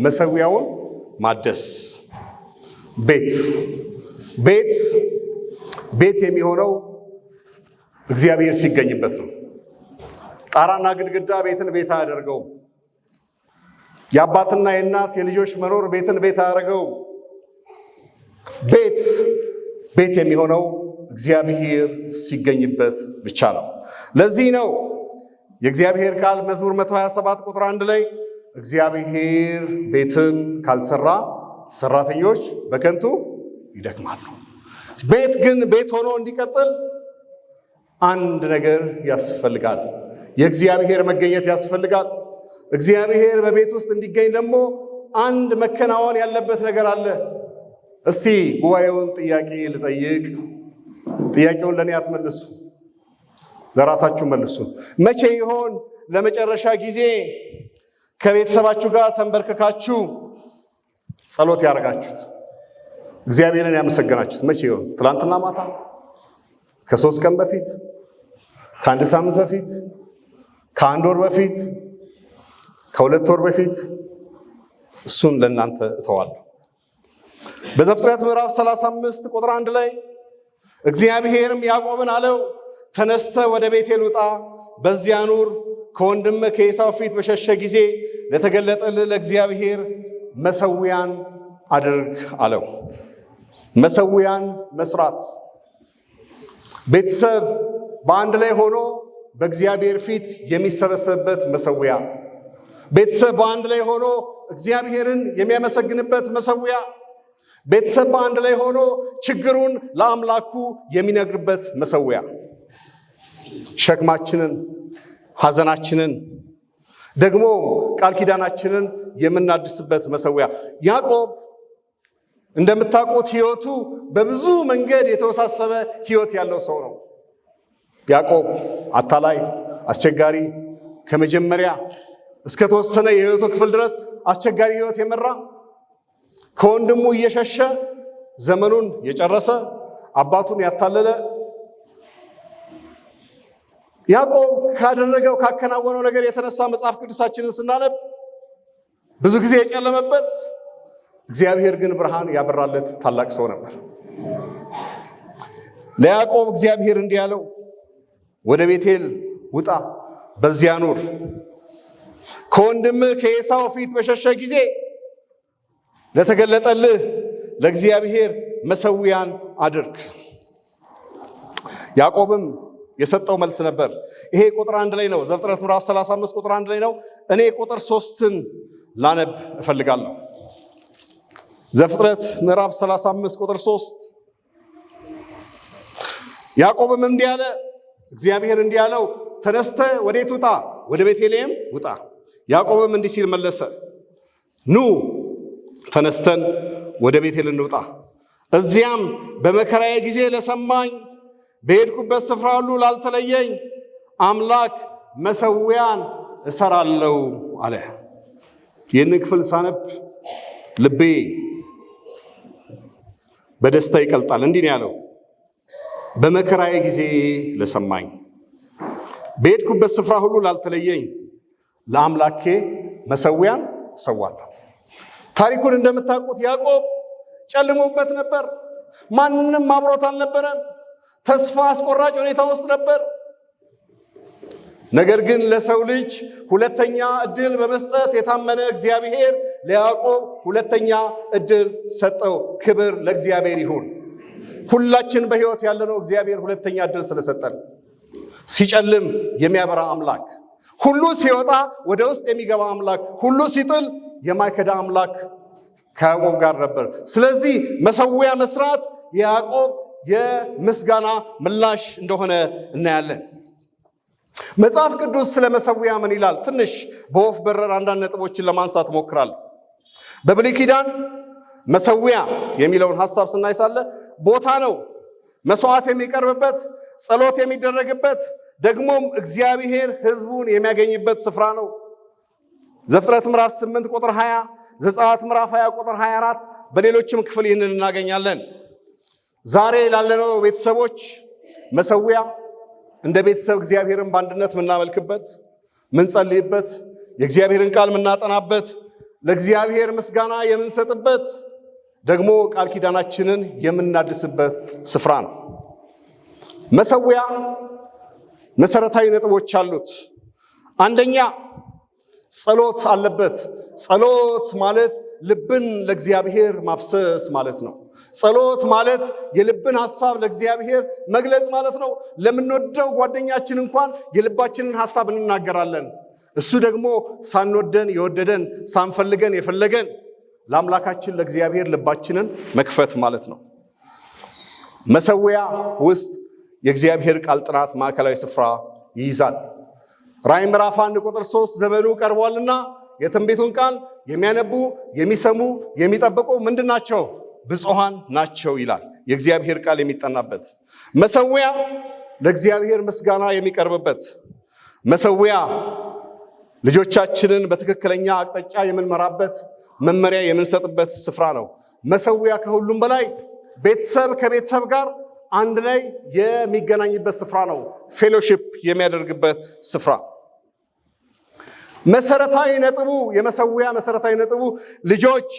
መሰዊያውን ማደስ። ቤት የሚሆነው እግዚአብሔር ሲገኝበት ነው። ጣራና ግድግዳ ቤትን ቤት አያደርገውም። የአባትና የእናት የልጆች መኖር ቤትን ቤት አያደርገውም። ቤት የሚሆነው እግዚአብሔር ሲገኝበት ብቻ ነው። ለዚህ ነው የእግዚአብሔር ቃል መዝሙር 127 ቁጥር 1 ላይ እግዚአብሔር ቤትን ካልሰራ ሰራተኞች በከንቱ ይደክማሉ። ቤት ግን ቤት ሆኖ እንዲቀጥል አንድ ነገር ያስፈልጋል። የእግዚአብሔር መገኘት ያስፈልጋል። እግዚአብሔር በቤት ውስጥ እንዲገኝ ደግሞ አንድ መከናወን ያለበት ነገር አለ። እስቲ ጉባኤውን ጥያቄ ልጠይቅ። ጥያቄውን ለእኔ አትመልሱ፣ ለራሳችሁ መልሱ። መቼ ይሆን ለመጨረሻ ጊዜ ከቤተሰባችሁ ጋር ተንበርክካችሁ ጸሎት ያደረጋችሁት? እግዚአብሔርን ያመሰገናችሁት መቼ ይሆን? ትላንትና ማታ? ከ3 ቀን በፊት? ከ1 ሳምንት በፊት? ከ1 ወር በፊት? ከ2 ወር በፊት? እሱን ለእናንተ እተዋለሁ። በዘፍጥረት ምዕራፍ 35 ቁጥር 1 ላይ እግዚአብሔርም ያዕቆብን አለው፣ ተነስተ ወደ ቤቴል ውጣ፣ በዚያ ኑር፣ ከወንድምህ ከዔሳው ፊት በሸሸ ጊዜ ለተገለጠልህ ለእግዚአብሔር መሰዊያን አድርግ አለው። መሰዊያን መስራት፣ ቤተሰብ በአንድ ላይ ሆኖ በእግዚአብሔር ፊት የሚሰበሰብበት መሰዊያ፣ ቤተሰብ በአንድ ላይ ሆኖ እግዚአብሔርን የሚያመሰግንበት መሰዊያ፣ ቤተሰብ በአንድ ላይ ሆኖ ችግሩን ለአምላኩ የሚነግርበት መሰዊያ፣ ሸክማችንን፣ ሐዘናችንን ደግሞ ቃል ኪዳናችንን የምናድስበት መሰዊያ። ያዕቆብ እንደምታውቁት ሕይወቱ በብዙ መንገድ የተወሳሰበ ሕይወት ያለው ሰው ነው። ያዕቆብ አታላይ፣ አስቸጋሪ፣ ከመጀመሪያ እስከ ተወሰነ የሕይወቱ ክፍል ድረስ አስቸጋሪ ሕይወት የመራ፣ ከወንድሙ እየሸሸ ዘመኑን የጨረሰ፣ አባቱን ያታለለ፣ ያዕቆብ ካከናወነው ነገር የተነሳ መጽሐፍ ቅዱሳችንን ስናነብ ብዙ ጊዜ የጨለመበት፣ እግዚአብሔር ግን ብርሃን ያበራለት ታላቅ ሰው ነበር። ለያዕቆብ እግዚአብሔር እንዲህ ያለው፣ ወደ ቤቴል ውጣ፣ በዚያ ኑር፣ ከወንድምህ ከዔሳው ፊት በሸሸ ጊዜ ለተገለጠልህ ለእግዚአብሔር መሰዊያን አድርግ። ያዕቆብም የሰጠው መልስ ነበር። ይሄ ቁጥር 1 ላይ ነው። ዘፍጥረት ምዕራፍ 35 ቁጥር 1 ላይ ነው። እኔ ቁጥር 3ን ላነብ እፈልጋለሁ። ዘፍጥረት ምዕራፍ 35 ቁጥር 3 ያዕቆብም እንዲህ አለ፣ እግዚአብሔር እንዲህ አለው፣ ተነስተ ወዴት ውጣ? ወደ ቤተልሔም ውጣ። ያዕቆብም እንዲህ ሲል መለሰ፣ ኑ ተነስተን ወደ ቤቴል እንውጣ፣ እዚያም በመከራዬ ጊዜ ለሰማኝ በሄድኩበት ስፍራ ሁሉ ላልተለየኝ አምላክ መሰዊያን እሰራለሁ አለ። ይህንን ክፍል ሳነብ ልቤ በደስታ ይቀልጣል። እንዲህ ነው ያለው፣ በመከራዬ ጊዜ ለሰማኝ በሄድኩበት ስፍራ ሁሉ ላልተለየኝ ለአምላኬ መሰዊያን እሰዋለሁ። ታሪኩን እንደምታውቁት ያዕቆብ ጨልሞበት ነበር። ማንም አብሮት አልነበረም። ተስፋ አስቆራጭ ሁኔታ ውስጥ ነበር። ነገር ግን ለሰው ልጅ ሁለተኛ እድል በመስጠት የታመነ እግዚአብሔር ለያዕቆብ ሁለተኛ እድል ሰጠው። ክብር ለእግዚአብሔር ይሁን። ሁላችን በሕይወት ያለነው እግዚአብሔር ሁለተኛ እድል ስለሰጠን፣ ሲጨልም የሚያበራ አምላክ፣ ሁሉ ሲወጣ ወደ ውስጥ የሚገባ አምላክ፣ ሁሉ ሲጥል የማይከዳ አምላክ ከያዕቆብ ጋር ነበር። ስለዚህ መሰዊያ መስራት የያዕቆብ የምስጋና ምላሽ እንደሆነ እናያለን። መጽሐፍ ቅዱስ ስለ መሰዊያ ምን ይላል? ትንሽ በወፍ በረር አንዳንድ ነጥቦችን ለማንሳት ሞክራለሁ። በብሉይ ኪዳን መሰዊያ የሚለውን ሐሳብ ስናይ ሳለ ቦታ ነው፣ መስዋዕት የሚቀርብበት፣ ጸሎት የሚደረግበት፣ ደግሞም እግዚአብሔር ሕዝቡን የሚያገኝበት ስፍራ ነው። ዘፍጥረት ምዕራፍ 8 ቁጥር 20፣ ዘጸአት ምዕራፍ 20 ቁጥር 24፣ በሌሎችም ክፍል ይህንን እናገኛለን። ዛሬ ላለነው ቤተሰቦች መሰዊያ እንደ ቤተሰብ እግዚአብሔርን በአንድነት የምናመልክበት፣ ምንጸልይበት፣ የእግዚአብሔርን ቃል የምናጠናበት፣ ለእግዚአብሔር ምስጋና የምንሰጥበት ደግሞ ቃል ኪዳናችንን የምናድስበት ስፍራ ነው። መሠዊያ መሰረታዊ ነጥቦች አሉት። አንደኛ ጸሎት አለበት። ጸሎት ማለት ልብን ለእግዚአብሔር ማፍሰስ ማለት ነው። ጸሎት ማለት የልብን ሐሳብ ለእግዚአብሔር መግለጽ ማለት ነው። ለምንወደው ጓደኛችን እንኳን የልባችንን ሐሳብ እንናገራለን። እሱ ደግሞ ሳንወደን የወደደን፣ ሳንፈልገን የፈለገን ለአምላካችን ለእግዚአብሔር ልባችንን መክፈት ማለት ነው። መሠዊያ ውስጥ የእግዚአብሔር ቃል ጥናት ማዕከላዊ ስፍራ ይይዛል። ራዕይ ምዕራፍ 1 ቁጥር 3 ዘመኑ ቀርቧልና የትንቢቱን ቃል የሚያነቡ የሚሰሙ የሚጠብቁ ምንድን ናቸው? ብፁዓን ናቸው ይላል። የእግዚአብሔር ቃል የሚጠናበት መሠዊያ፣ ለእግዚአብሔር ምስጋና የሚቀርብበት መሠዊያ፣ ልጆቻችንን በትክክለኛ አቅጣጫ የምንመራበት መመሪያ የምንሰጥበት ስፍራ ነው። መሠዊያ ከሁሉም በላይ ቤተሰብ ከቤተሰብ ጋር አንድ ላይ የሚገናኝበት ስፍራ ነው። ፌሎሺፕ የሚያደርግበት ስፍራ። መሰረታዊ ነጥቡ የመሠዊያ መሰረታዊ ነጥቡ ልጆች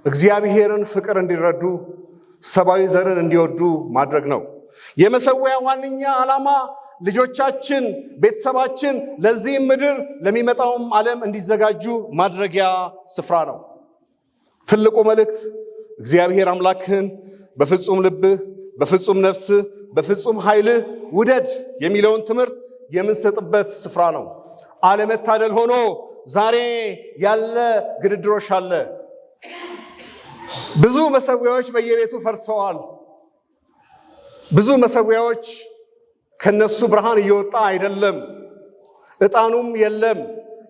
እግዚአብሔርን ፍቅር እንዲረዱ፣ ሰብአዊ ዘርን እንዲወዱ ማድረግ ነው። የመሠዊያ ዋነኛ ዓላማ ልጆቻችን፣ ቤተሰባችን ለዚህም ምድር ለሚመጣውም ዓለም እንዲዘጋጁ ማድረጊያ ስፍራ ነው። ትልቁ መልእክት እግዚአብሔር አምላክህን በፍጹም ልብህ፣ በፍጹም ነፍስህ፣ በፍጹም ኃይልህ ውደድ የሚለውን ትምህርት የምንሰጥበት ስፍራ ነው። አለመታደል ሆኖ ዛሬ ያለ ግድድሮሽ አለ። ብዙ መሠዊያዎች በየቤቱ ፈርሰዋል። ብዙ መሠዊያዎች ከነሱ ብርሃን እየወጣ አይደለም። ዕጣኑም የለም።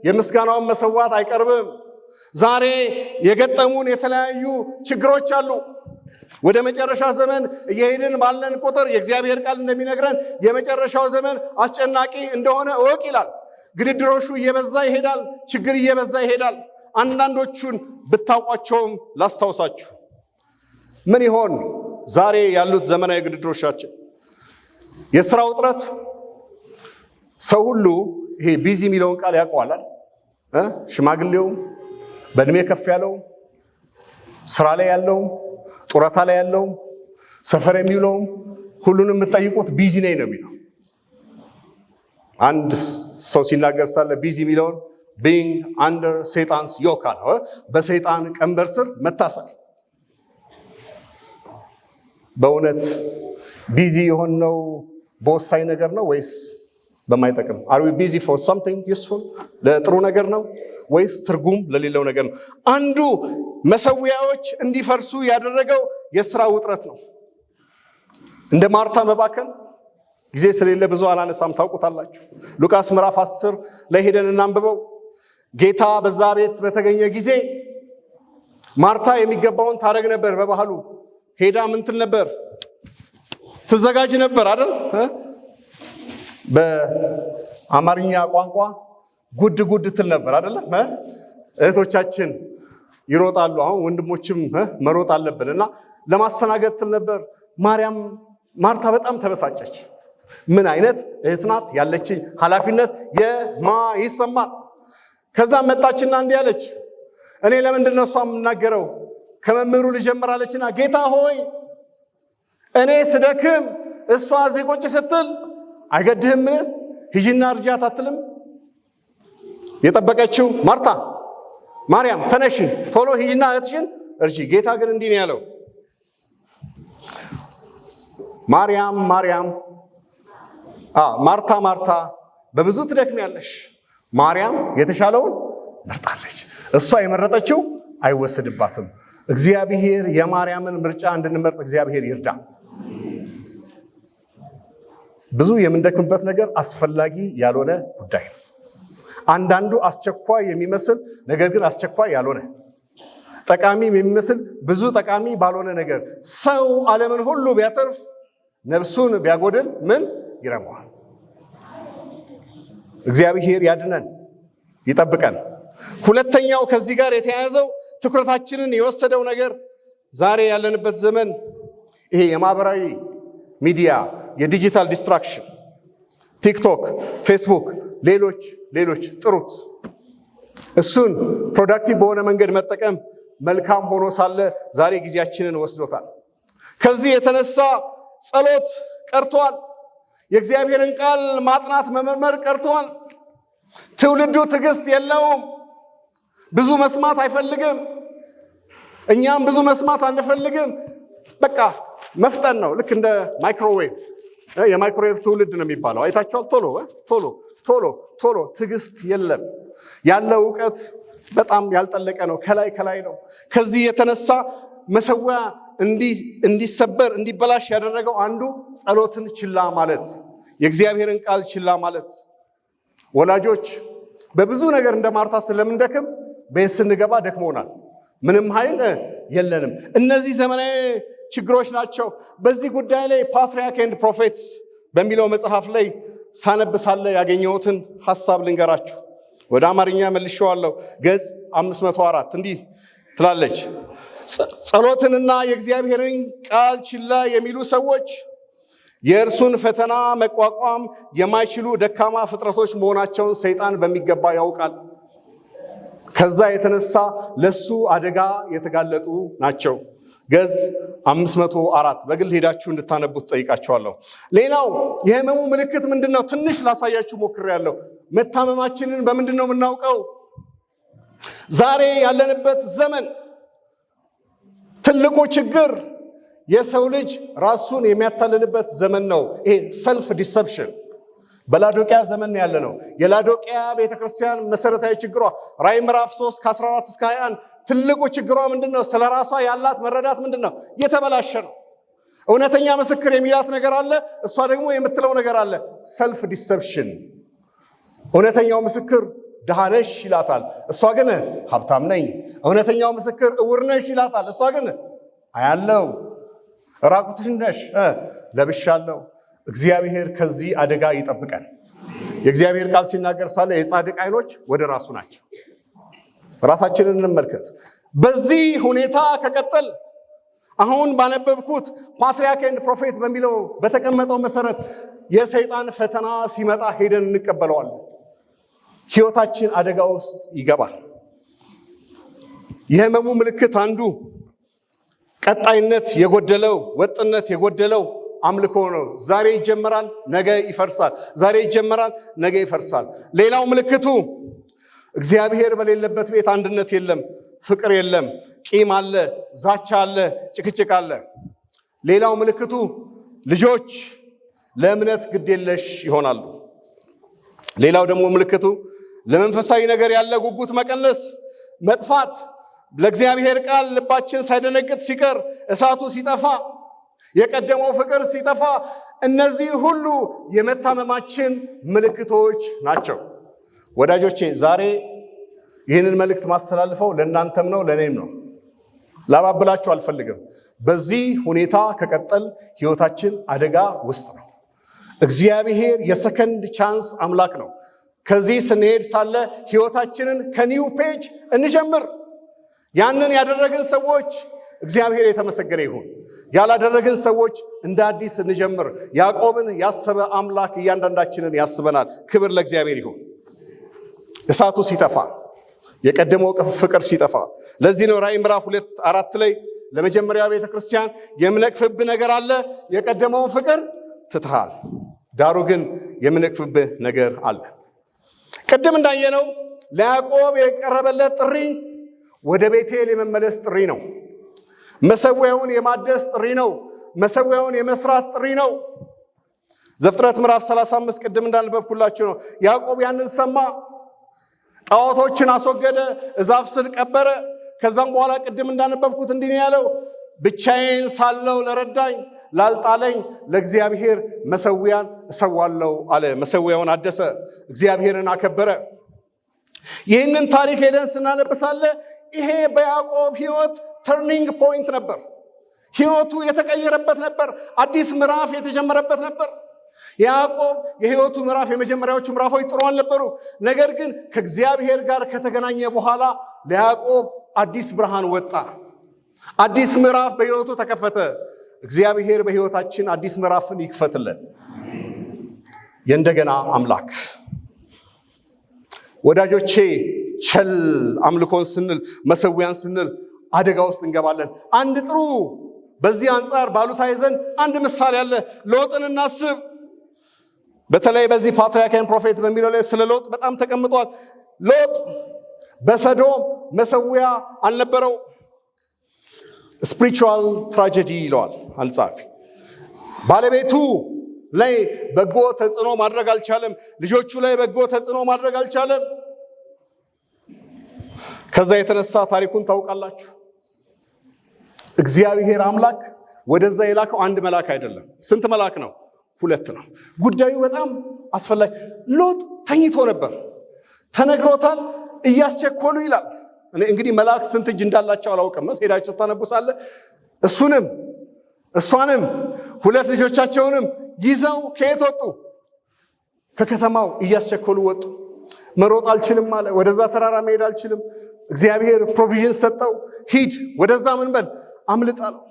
የምስጋናውን መሰዋት አይቀርብም። ዛሬ የገጠሙን የተለያዩ ችግሮች አሉ። ወደ መጨረሻ ዘመን እየሄድን ባለን ቁጥር የእግዚአብሔር ቃል እንደሚነግረን የመጨረሻው ዘመን አስጨናቂ እንደሆነ እወቅ ይላል። ግድድሮሹ እየበዛ ይሄዳል። ችግር እየበዛ ይሄዳል። አንዳንዶቹን ብታውቋቸውም ላስታውሳችሁ። ምን ይሆን ዛሬ ያሉት ዘመናዊ ግድድሮቻችን? የሥራ ውጥረት። ሰው ሁሉ ይሄ ቢዚ የሚለውን ቃል ያውቀዋል። ሽማግሌውም፣ በእድሜ ከፍ ያለውም፣ ስራ ላይ ያለውም፣ ጡረታ ላይ ያለውም፣ ሰፈር የሚውለውም ሁሉንም የምትጠይቁት ቢዚ ነኝ ነው የሚለው። አንድ ሰው ሲናገር ሳለ ቢዚ የሚለውን being under Satan's yoke አለ። በሰይጣን ቀንበር ስር መታሰር። በእውነት ቢዚ የሆነው በወሳኝ ነገር ነው ወይስ በማይጠቅም? are we busy for something useful? ለጥሩ ነገር ነው ወይስ ትርጉም ለሌለው ነገር ነው? አንዱ መሠዊያዎች እንዲፈርሱ ያደረገው የሥራ ውጥረት ነው። እንደ ማርታ መባከን። ጊዜ ስለሌለ ብዙ አላነሳም፣ ታውቁታላችሁ። ሉቃስ ምዕራፍ 10 ላይ ሄደን እናንብበው። ጌታ በዛ ቤት በተገኘ ጊዜ ማርታ የሚገባውን ታደርግ ነበር። በባህሉ ሄዳ ምን ትል ነበር? ትዘጋጅ ነበር አይደል? በአማርኛ ቋንቋ ጉድ ጉድ ትል ነበር አይደለም? እህቶቻችን ይሮጣሉ። አሁን ወንድሞችም መሮጥ አለብን እና ለማስተናገድ ትል ነበር። ማርታ በጣም ተበሳጨች። ምን አይነት እህት ናት ያለች ኃላፊነት የማይሰማት። ከዛ መጣችና እንዲህ አለች፣ እኔ ለምንድን ነው እሷ የምናገረው? ከመምህሩ ልጀምራለችና ጌታ ሆይ እኔ ስደክም እሷ እዚህ ቁጭ ስትል አይገድህም? ሂጂና እርጃት አትልም? የጠበቀችው ማርያም ተነሽ ቶሎ ሂጂና እህትሽን እርጂ። ጌታ ግን እንዲህ ነው ያለው፣ ማርያም ማርታ በብዙ ትደክሚያለሽ፣ ማርያም የተሻለውን መርጣለች። እሷ የመረጠችው አይወሰድባትም። እግዚአብሔር የማርያምን ምርጫ እንድንመርጥ እግዚአብሔር ይርዳ። ብዙ የምንደክምበት ነገር አስፈላጊ ያልሆነ ጉዳይ ነው። አንዳንዱ አስቸኳይ የሚመስል ነገር ግን አስቸኳይ ያልሆነ፣ ጠቃሚ የሚመስል ብዙ ጠቃሚ ባልሆነ ነገር ሰው ዓለምን ሁሉ ቢያተርፍ ነፍሱን ቢያጎድል ምን ይረባዋል? እግዚአብሔር ያድነን ይጠብቀን። ሁለተኛው ከዚህ ጋር የተያያዘው ትኩረታችንን የወሰደው ነገር ዛሬ ያለንበት ዘመን ይሄ የማህበራዊ ሚዲያ የዲጂታል ዲስትራክሽን፣ ቲክቶክ፣ ፌስቡክ፣ ሌሎች ጥሩት እሱን ፕሮዳክቲቭ በሆነ መንገድ መጠቀም መልካም ሆኖ ሳለ ዛሬ ጊዜያችንን ወስዶታል። ከዚህ የተነሳ ጸሎት ቀርቷል። የእግዚአብሔርን ቃል ማጥናት መመርመር ቀርቷል። ትውልዱ ትዕግስት የለውም። ብዙ መስማት አይፈልግም። እኛም ብዙ መስማት አንፈልግም። በቃ መፍጠን ነው። ልክ እንደ ማይክሮዌቭ፣ የማይክሮዌቭ ትውልድ ነው የሚባለው። አይታችኋል? ቶሎ ቶሎ ቶሎ ቶሎ። ትዕግስት የለም። ያለው እውቀት በጣም ያልጠለቀ ነው። ከላይ ነው። ከዚህ የተነሳ መሰዊያ እንዲሰበር እንዲበላሽ ያደረገው አንዱ ጸሎትን ችላ ማለት፣ የእግዚአብሔርን ቃል ችላ ማለት። ወላጆች በብዙ ነገር እንደ ማርታ ስለምንደክም ቤት ስንገባ ደክሞናል፣ ምንም ኃይል የለንም። እነዚህ ዘመናዊ ችግሮች ናቸው። በዚህ ጉዳይ ላይ ፓትሪያርክ ኤንድ ፕሮፌትስ በሚለው መጽሐፍ ላይ ሳነብሳለ ያገኘሁትን ሐሳብ ልንገራችሁ። ወደ አማርኛ መልሼዋለሁ። ገጽ 504 እንዲህ ትላለች። ጸሎትንና የእግዚአብሔርን ቃል ችላ የሚሉ ሰዎች የእርሱን ፈተና መቋቋም የማይችሉ ደካማ ፍጥረቶች መሆናቸውን ሰይጣን በሚገባ ያውቃል። ከዛ የተነሳ ለሱ አደጋ የተጋለጡ ናቸው። ገጽ 504 በግል ሄዳችሁ እንድታነቡት ጠይቃችኋለሁ። ሌላው የህመሙ ምልክት ምንድነው? ትንሽ ላሳያችሁ ሞክሬያለሁ። መታመማችንን በምንድን ነው የምናውቀው? ዛሬ ያለንበት ዘመን ትልቁ ችግር የሰው ልጅ ራሱን የሚያታልልበት ዘመን ነው። ይሄ ሰልፍ ዲሰፕሽን በላዶቂያ ዘመን ያለ ነው። የላዶቂያ ቤተክርስቲያን መሰረታዊ ችግሯ ራዕይ ምዕራፍ 3 ከ14 እስከ 21 ትልቁ ችግሯ ምንድነው? ስለ ራሷ ያላት መረዳት ምንድነው? የተበላሸ ነው። እውነተኛ ምስክር የሚላት ነገር አለ፣ እሷ ደግሞ የምትለው ነገር አለ። ሰልፍ ዲሰፕሽን። እውነተኛው ምስክር ድሃ ነሽ ይላታል፣ እሷ ግን ሀብታም ነኝ። እውነተኛው ምስክር እውር ነሽ ይላታል፣ እሷ ግን አያለው። ራቁትሽ ነሽ፣ ለብሻለሁ። እግዚአብሔር ከዚህ አደጋ ይጠብቀን። የእግዚአብሔር ቃል ሲናገር ሳለ የጻድቅ ዓይኖች ወደ ራሱ ናቸው። ራሳችንን እንመልከት። በዚህ ሁኔታ ከቀጠል አሁን ባነበብኩት ፓትሪያርክ ኤንድ ፕሮፌት በሚለው በተቀመጠው መሰረት የሰይጣን ፈተና ሲመጣ ሄደን እንቀበለዋለን። ሕይወታችን አደጋ ውስጥ ይገባል። የህመሙ ምልክት አንዱ ቀጣይነት የጎደለው ወጥነት የጎደለው አምልኮ ነው። ዛሬ ይጀመራል፣ ነገ ይፈርሳል። ዛሬ ይጀመራል፣ ነገ ይፈርሳል። ሌላው ምልክቱ እግዚአብሔር በሌለበት ቤት አንድነት የለም፣ ፍቅር የለም፣ ቂም አለ፣ ዛቻ አለ፣ ጭቅጭቅ አለ። ሌላው ምልክቱ ልጆች ለእምነት ግዴለሽ ይሆናሉ። ሌላው ደግሞ ምልክቱ ለመንፈሳዊ ነገር ያለ ጉጉት መቀነስ፣ መጥፋት፣ ለእግዚአብሔር ቃል ልባችን ሳይደነግጥ ሲቀር፣ እሳቱ ሲጠፋ፣ የቀደመው ፍቅር ሲጠፋ፣ እነዚህ ሁሉ የመታመማችን ምልክቶች ናቸው። ወዳጆቼ ዛሬ ይህንን መልእክት ማስተላልፈው ለእናንተም ነው ለእኔም ነው። ላባብላችሁ አልፈልግም። በዚህ ሁኔታ ከቀጠል ሕይወታችን አደጋ ውስጥ ነው። እግዚአብሔር የሰከንድ ቻንስ አምላክ ነው። ከዚህ ስንሄድ ሳለ ሕይወታችንን ከኒው ፔጅ እንጀምር። ያንን ያደረግን ሰዎች እግዚአብሔር የተመሰገነ ይሁን። ያላደረግን ሰዎች እንደ አዲስ እንጀምር። ያዕቆብን ያሰበ አምላክ እያንዳንዳችንን ያስበናል። ክብር ለእግዚአብሔር ይሁን። እሳቱ ሲጠፋ፣ የቀደመው ፍቅር ሲጠፋ፣ ለዚህ ነው ራዕይ ምዕራፍ 2:4 ላይ ለመጀመሪያ ቤተክርስቲያን የምነቅፍብህ ነገር አለ፣ የቀደመውን ፍቅር ትተሃል፣ ዳሩ ግን የምነቅፍብህ ነገር አለ። ቅድም እንዳየነው ለያዕቆብ የቀረበለት ጥሪ ወደ ቤቴል የመመለስ ጥሪ ነው። መሰዊያውን የማደስ ጥሪ ነው። መሰዊያውን የመስራት ጥሪ ነው። ዘፍጥረት ምዕራፍ 35 ቅድም እንዳነበብኩላችሁ ነው። ያዕቆብ ያንን ሰማ፣ ጣዖቶችን አስወገደ፣ እዛፍ ስር ቀበረ። ከዛም በኋላ ቅድም እንዳነበብኩት እንዲህ ነው ያለው፣ ብቻዬን ሳለው ለረዳኝ ላልጣለኝ ለእግዚአብሔር መሰዊያን እሰዋለሁ አለ። መሰዊያውን አደሰ፣ እግዚአብሔርን አከበረ። ይህንን ታሪክ ሄደን ስናነብሳለ ይሄ በያዕቆብ ሕይወት ተርኒንግ ፖይንት ነበር። ሕይወቱ የተቀየረበት ነበር። አዲስ ምዕራፍ የተጀመረበት ነበር። ያዕቆብ የሕይወቱ ምዕራፍ የመጀመሪያዎቹ ምዕራፎች ጥሩ አልነበሩ። ነገር ግን ከእግዚአብሔር ጋር ከተገናኘ በኋላ ለያዕቆብ አዲስ ብርሃን ወጣ። አዲስ ምዕራፍ በሕይወቱ ተከፈተ። እግዚአብሔር በሕይወታችን አዲስ ምዕራፍን ይክፈትልን። የእንደገና አምላክ ወዳጆቼ ቸል አምልኮን ስንል መሰዊያን ስንል አደጋ ውስጥ እንገባለን። አንድ ጥሩ በዚህ አንጻር ባሉታዊ ዘንድ አንድ ምሳሌ አለ። ሎጥን እናስብ። በተለይ በዚህ ፓትርያርካን ፕሮፌት በሚለው ላይ ስለ ሎጥ በጣም ተቀምጧል። ሎጥ በሰዶም መሰዊያ አልነበረው። ስፒሪቹዋል ትራጀዲ ይለዋል አልጻፊ። ባለቤቱ ላይ በጎ ተጽዕኖ ማድረግ አልቻለም። ልጆቹ ላይ በጎ ተጽዕኖ ማድረግ አልቻለም። ከዛ የተነሳ ታሪኩን ታውቃላችሁ። እግዚአብሔር አምላክ ወደዛ የላከው አንድ መልአክ አይደለም። ስንት መልአክ ነው? 2 ነው። ጉዳዩ በጣም አስፈላጊ። ሎጥ ተኝቶ ነበር፣ ተነግሮታል። እያስቸኮሉ ይላል። እኔ እንግዲህ መልአክ ስንት እጅ እንዳላቸው አላውቅም። ሄዳችሁ ታነቡሳለ። እሱንም እሷንም 2 ልጆቻቸውንም ይዘው ከየት ወጡ? ከከተማው እያስቸኮሉ ወጡ። መሮጥ አልችልም አለ። ወደዛ ተራራ መሄድ አልችልም። እግዚአብሔር ፕሮቪዥን ሰጠው። ሂድ ወደዛ ምን በል አምልጣለው።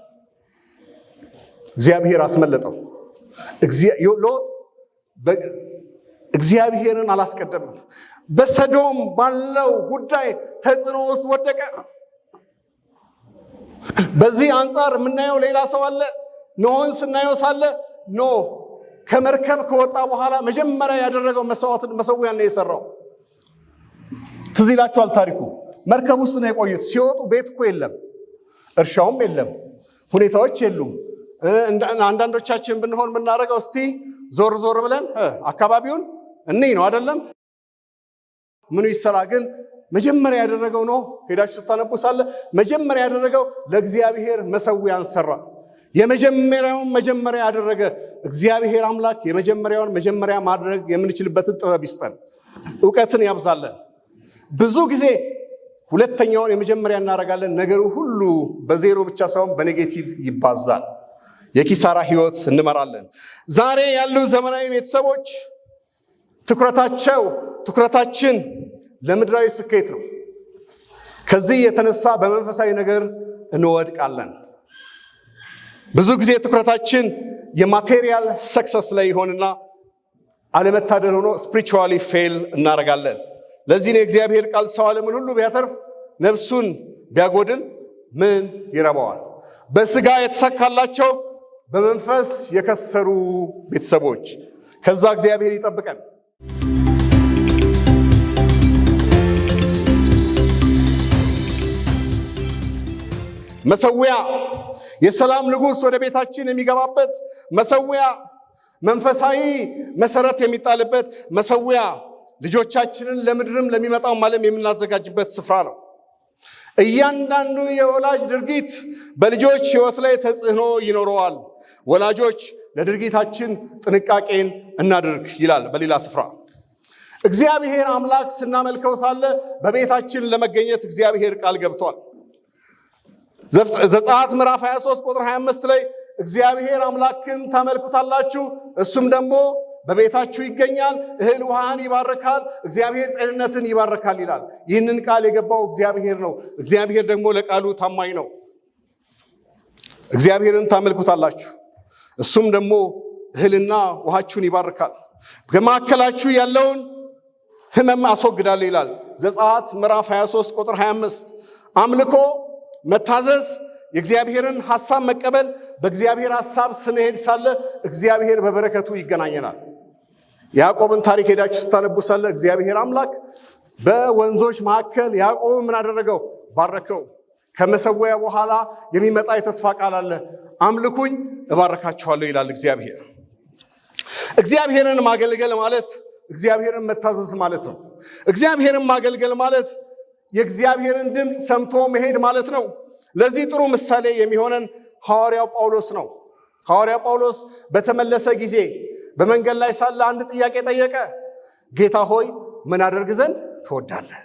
እግዚአብሔር አስመለጠው። ሎጥ እግዚአብሔርን አላስቀደምም። በሰዶም ባለው ጉዳይ ተጽዕኖ ውስጥ ወደቀ። በዚህ አንጻር የምናየው ሌላ ሰው አለ። ኖህን ስናየው ሳለ ኖህ ከመርከብ ከወጣ በኋላ መጀመሪያ ያደረገው መሰዊያን ነው የሰራው። ትዝ ይላችኋል ታሪኩ። መርከብ ውስጥ ነው የቆዩት። ሲወጡ ቤት እኮ የለም፣ እርሻውም የለም፣ ሁኔታዎች የሉም። አንዳንዶቻችን ብንሆን የምናደርገው እስቲ ዞር ዞር ብለን አካባቢውን እንይ ነው አይደለም? ምኑ ይሰራ። ግን መጀመሪያ ያደረገው ነው። ሄዳችሁ ስታነቡ ሳለ መጀመሪያ ያደረገው ለእግዚአብሔር መሰዊያን ሰራ። የመጀመሪያውን መጀመሪያ ያደረገ እግዚአብሔር አምላክ የመጀመሪያውን መጀመሪያ ማድረግ የምንችልበትን ጥበብ ይስጠን፣ እውቀትን ያብዛለን። ብዙ ጊዜ ሁለተኛውን የመጀመሪያ እናደርጋለን። ነገሩ ሁሉ በዜሮ ብቻ ሳይሆን በኔጌቲቭ ይባዛል። የኪሳራ ህይወት እንመራለን። ዛሬ ያሉ ዘመናዊ ቤተሰቦች ትኩረታችን ለምድራዊ ስኬት ነው። ከዚህ የተነሳ በመንፈሳዊ ነገር እንወድቃለን። ብዙ ጊዜ ትኩረታችን የማቴሪያል ሰክሰስ ላይ ይሆንና አለመታደል ሆኖ ስፒሪቹዋሊ ፌል እናደርጋለን። ለዚህ ነው የእግዚአብሔር ቃል ሰው ዓለምን ሁሉ ቢያተርፍ ነፍሱን ቢያጎድል ምን ይረባዋል? በስጋ የተሳካላቸው በመንፈስ የከሰሩ ቤተሰቦች። ከዛ እግዚአብሔር ይጠብቀን። መሰዊያ የሰላም ንጉሥ ወደ ቤታችን የሚገባበት መሰዊያ፣ መንፈሳዊ መሰረት የሚጣልበት መሰዊያ፣ ልጆቻችንን ለምድርም ለሚመጣው ዓለም የምናዘጋጅበት ስፍራ ነው። እያንዳንዱ የወላጅ ድርጊት በልጆች ሕይወት ላይ ተጽዕኖ ይኖረዋል። ወላጆች ለድርጊታችን ጥንቃቄን እናድርግ ይላል በሌላ ስፍራ። እግዚአብሔር አምላክ ስናመልከው ሳለ በቤታችን ለመገኘት እግዚአብሔር ቃል ገብቷል። ዘጸአት ምዕራፍ 23 ቁጥር 25 ላይ እግዚአብሔር አምላክን ታመልኩታላችሁ፣ እሱም ደግሞ በቤታችሁ ይገኛል፣ እህል ውሃን ይባርካል፣ እግዚአብሔር ጤንነትን ይባርካል ይላል። ይህንን ቃል የገባው እግዚአብሔር ነው። እግዚአብሔር ደግሞ ለቃሉ ታማኝ ነው። እግዚአብሔርን ታመልኩታላችሁ፣ እሱም ደግሞ እህልና ውሃችሁን ይባርካል፣ በመካከላችሁ ያለውን ሕመም አስወግዳለሁ ይላል። ዘጸአት ምዕራፍ 23 ቁጥር 25 አምልኮ፣ መታዘዝ፣ የእግዚአብሔርን ሐሳብ መቀበል፣ በእግዚአብሔር ሐሳብ ስንሄድ ሳለ እግዚአብሔር በበረከቱ ይገናኘናል። ያዕቆብን ታሪክ ሄዳችሁ ስታነቡ ሳለ እግዚአብሔር አምላክ በወንዞች መካከል ያዕቆብን ምን አደረገው? ባረከው። ከመሰዊያ በኋላ የሚመጣ የተስፋ ቃል አለ። አምልኩኝ እባረካችኋለሁ ይላል እግዚአብሔር። እግዚአብሔርን ማገልገል ማለት እግዚአብሔርን መታዘዝ ማለት ነው። እግዚአብሔርን ማገልገል ማለት የእግዚአብሔርን ድምፅ ሰምቶ መሄድ ማለት ነው። ለዚህ ጥሩ ምሳሌ የሚሆነን ሐዋርያው ጳውሎስ ነው። ሐዋርያው ጳውሎስ በተመለሰ ጊዜ በመንገድ ላይ ሳለ አንድ ጥያቄ ጠየቀ። ጌታ ሆይ ምን አደርግ ዘንድ ትወዳለህ?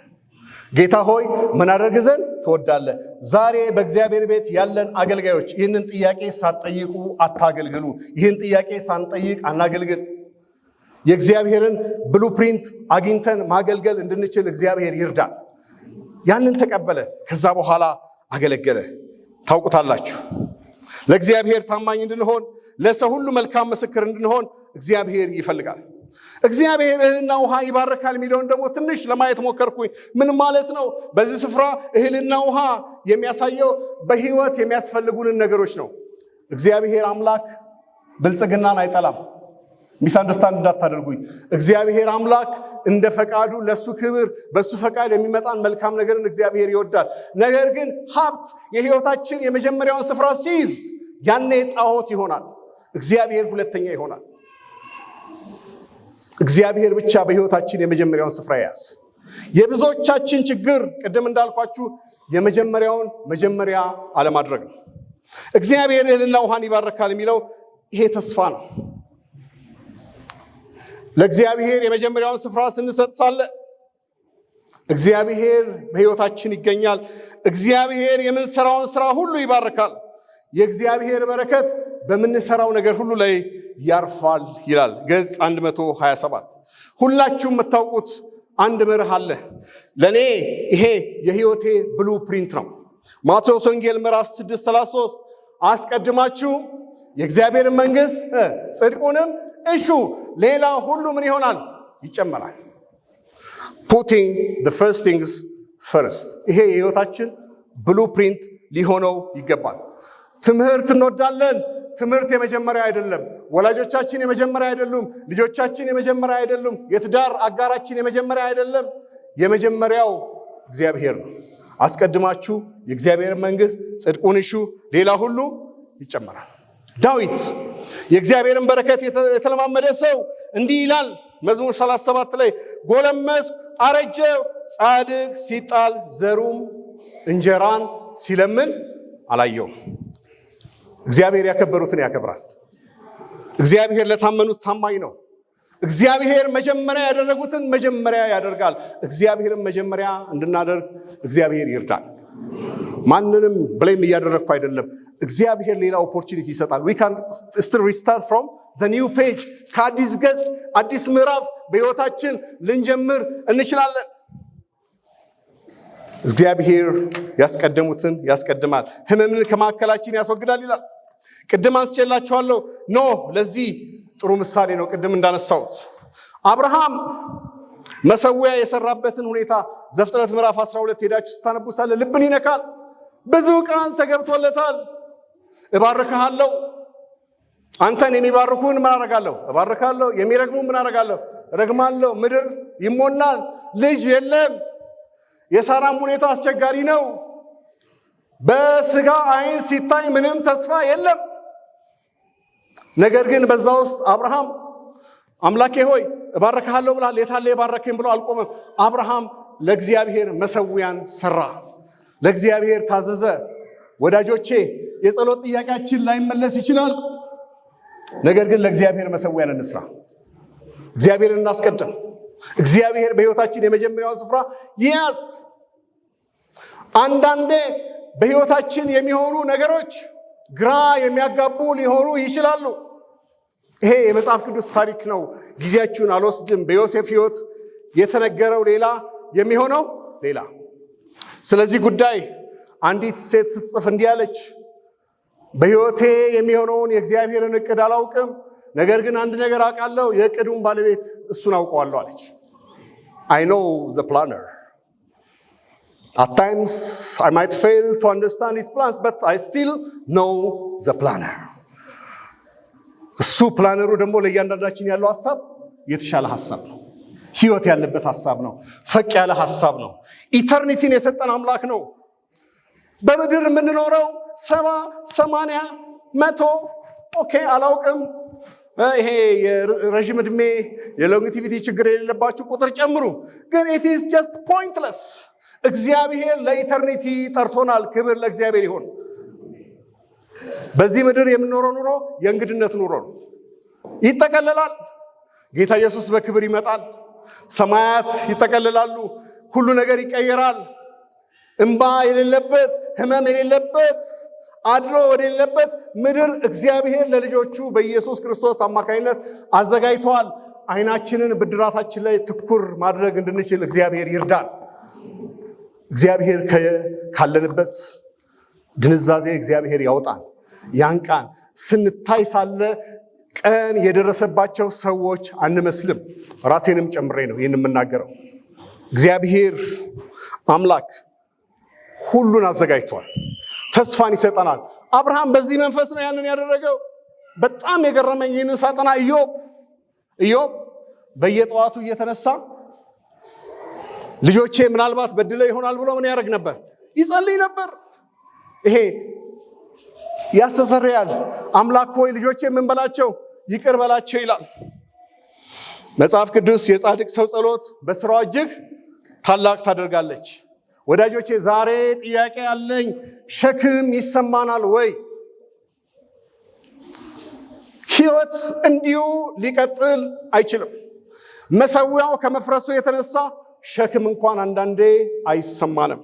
ጌታ ሆይ ምን አደርግ ዘንድ ትወዳለህ? ዛሬ በእግዚአብሔር ቤት ያለን አገልጋዮች ይህንን ጥያቄ ሳትጠይቁ አታገልግሉ። ይህን ጥያቄ ሳንጠይቅ አናገልግል። የእግዚአብሔርን ብሉፕሪንት አግኝተን ማገልገል እንድንችል እግዚአብሔር ይርዳን። ያንን ተቀበለ። ከዛ በኋላ አገለገለ። ታውቁታላችሁ። ለእግዚአብሔር ታማኝ እንድንሆን፣ ለሰው ሁሉ መልካም ምስክር እንድንሆን እግዚአብሔር ይፈልጋል። እግዚአብሔር እህልና ውሃ ይባርካል የሚለውን ደግሞ ትንሽ ለማየት ሞከርኩኝ። ምን ማለት ነው? በዚህ ስፍራ እህልና ውሃ የሚያሳየው በህይወት የሚያስፈልጉንን ነገሮች ነው። እግዚአብሔር አምላክ ብልጽግናን አይጠላም። ሚስ አንደርስታንድ እንዳታደርጉኝ። እግዚአብሔር አምላክ እንደ ፈቃዱ ለሱ ክብር በሱ ፈቃድ የሚመጣን መልካም ነገርን እግዚአብሔር ይወዳል። ነገር ግን ሀብት የህይወታችን የመጀመሪያውን ስፍራ ሲይዝ ያኔ ጣዖት ይሆናል። እግዚአብሔር ሁለተኛ ይሆናል። እግዚአብሔር ብቻ በህይወታችን የመጀመሪያውን ስፍራ ያዝ። የብዙዎቻችን ችግር ቅድም እንዳልኳችሁ የመጀመሪያውን መጀመሪያ አለማድረግ ነው። እግዚአብሔር እህልና ውሃን ይባርካል የሚለው ይሄ ተስፋ ነው። ለእግዚአብሔር የመጀመሪያውን ስፍራ ስንሰጥ ሳለ እግዚአብሔር በህይወታችን ይገኛል። እግዚአብሔር የምንሰራውን ስራ ሁሉ ይባርካል። የእግዚአብሔር በረከት በምንሰራው ነገር ሁሉ ላይ ያርፋል ይላል ገጽ 127። ሁላችሁም የምታውቁት አንድ መርህ አለ። ለኔ ይሄ የህይወቴ ብሉ ፕሪንት ነው። ማቴዎስ ወንጌል ምዕራፍ 6:33 አስቀድማችሁ የእግዚአብሔርን መንግስት ጽድቁንም እሹ ሌላ ሁሉ ምን ይሆናል? ይጨመራል። putting the first things first። ይሄ የህይወታችን ብሉ ፕሪንት ሊሆነው ይገባል። ትምህርት እንወዳለን። ትምህርት የመጀመሪያ አይደለም። ወላጆቻችን የመጀመሪያ አይደሉም። ልጆቻችን የመጀመሪያ አይደሉም። የትዳር አጋራችን የመጀመሪያ አይደለም። የመጀመሪያው እግዚአብሔር ነው። አስቀድማችሁ የእግዚአብሔር መንግስት ጽድቁን እሹ ሌላ ሁሉ ይጨመራል። ዳዊት የእግዚአብሔርን በረከት የተለማመደ ሰው እንዲህ ይላል መዝሙር 37 ላይ ጎለመስኩ አረጀው፣ ጻድቅ ሲጣል ዘሩም እንጀራን ሲለምን አላየውም። እግዚአብሔር ያከበሩትን ያከብራል። እግዚአብሔር ለታመኑት ታማኝ ነው። እግዚአብሔር መጀመሪያ ያደረጉትን መጀመሪያ ያደርጋል። እግዚአብሔርን መጀመሪያ እንድናደርግ እግዚአብሔር ይርዳል። ማንንም ብሌም እያደረግኩ አይደለም። እግዚአብሔር ሌላ ኦፖርቹኒቲ ይሰጣል። we can still restart from the new page። ከአዲስ ገጽ አዲስ ምዕራፍ በህይወታችን ልንጀምር እንችላለን። እግዚአብሔር ያስቀደሙትን ያስቀድማል፣ ህመምን ከማዕከላችን ያስወግዳል ይላል። ቅድም አንስቼላችኋለሁ። ኖህ ለዚህ ጥሩ ምሳሌ ነው። ቅድም እንዳነሳሁት አብርሃም መሰዊያ የሰራበትን ሁኔታ ዘፍጥረት ምዕራፍ 12 ሄዳችሁ ስታነቡ ሳለ ልብን ይነካል። ብዙ ቃል ተገብቶለታል። እባርክሃለሁ፣ አንተን የሚባርኩን ምን አደርጋለሁ? እባርካለሁ። የሚረግሙ ምን አደርጋለሁ? ረግማለሁ። ምድር ይሞላል። ልጅ የለም። የሳራም ሁኔታ አስቸጋሪ ነው። በስጋ አይን ሲታይ ምንም ተስፋ የለም። ነገር ግን በዛ ውስጥ አብርሃም አምላኬ ሆይ እባርክሃለሁ ብሏል። የታለ የባረከኝ ብሎ አልቆመም። አብርሃም ለእግዚአብሔር መሰዊያን ሰራ፣ ለእግዚአብሔር ታዘዘ። ወዳጆቼ የጸሎት ጥያቄያችን ላይመለስ ይችላል። ነገር ግን ለእግዚአብሔር መሰዊያን እንስራ። እግዚአብሔርን እናስቀድም። እግዚአብሔር በህይወታችን የመጀመሪያውን ስፍራ ይያዝ። አንዳንዴ በህይወታችን የሚሆኑ ነገሮች ግራ የሚያጋቡ ሊሆኑ ይችላሉ። ይሄ የመጽሐፍ ቅዱስ ታሪክ ነው። ጊዜያችሁን አልወስድም። በዮሴፍ ህይወት የተነገረው ሌላ፣ የሚሆነው ሌላ። ስለዚህ ጉዳይ አንዲት ሴት ስትጽፍ እንዲህ አለች፣ በህይወቴ የሚሆነውን የእግዚአብሔርን እቅድ አላውቅም፣ ነገር ግን አንድ ነገር አውቃለሁ፣ የእቅዱን ባለቤት እሱን አውቀዋለሁ አለች። I know the planner. At times I might fail to understand his plans, but I still know the planner. እሱ ፕላነሩ ደግሞ ለእያንዳንዳችን ያለው ሐሳብ የተሻለ ሐሳብ ነው። ህይወት ያለበት ሐሳብ ነው። ፈቅ ያለ ሐሳብ ነው። ኢተርኒቲን የሰጠን አምላክ ነው። በምድር የምንኖረው 70 80 100 ኦኬ አላውቅም። ይሄ የረጅም ዕድሜ የሎንጊቲቪቲ ችግር የሌለባችሁ ቁጥር ጨምሩ። ግን it is just pointless። እግዚአብሔር ለኢተርኒቲ ጠርቶናል። ክብር ለእግዚአብሔር ይሁን። በዚህ ምድር የምንኖረው ኑሮ የእንግድነት ኑሮ ነው። ይጠቀለላል። ጌታ ኢየሱስ በክብር ይመጣል። ሰማያት ይጠቀለላሉ። ሁሉ ነገር ይቀየራል። እንባ የሌለበት፣ ህመም የሌለበት፣ አድሎ የሌለበት ምድር እግዚአብሔር ለልጆቹ በኢየሱስ ክርስቶስ አማካኝነት አዘጋጅቷል። አይናችንን ብድራታችን ላይ ትኩር ማድረግ እንድንችል እግዚአብሔር ይርዳል። እግዚአብሔር ካለንበት ድንዛዜ እግዚአብሔር ያውጣን፣ ያንቃን። ስንታይ ሳለ ቀን የደረሰባቸው ሰዎች አንመስልም። ራሴንም ጨምሬ ነው ይህን የምናገረው። እግዚአብሔር አምላክ ሁሉን አዘጋጅቷል። ተስፋን ይሰጠናል። አብርሃም በዚህ መንፈስ ነው ያንን ያደረገው። በጣም የገረመኝ ይህንን ሳጠና ኢዮብ በየጠዋቱ እየተነሳ ልጆቼ ምናልባት በድለው ይሆናል ብሎ ምን ያደርግ ነበር? ይጸልይ ነበር። ይሄ ያስተሰርያል። አምላክ ሆይ ልጆቼ ምን በላቸው? ይቅር በላቸው ይላል መጽሐፍ ቅዱስ። የጻድቅ ሰው ጸሎት በስራዋ እጅግ ታላቅ ታደርጋለች። ወዳጆቼ ዛሬ ጥያቄ ያለኝ፣ ሸክም ይሰማናል ወይ? ሕይወት እንዲሁ ሊቀጥል አይችልም። መሰዊያው ከመፍረሱ የተነሳ ሸክም እንኳን አንዳንዴ አይሰማንም።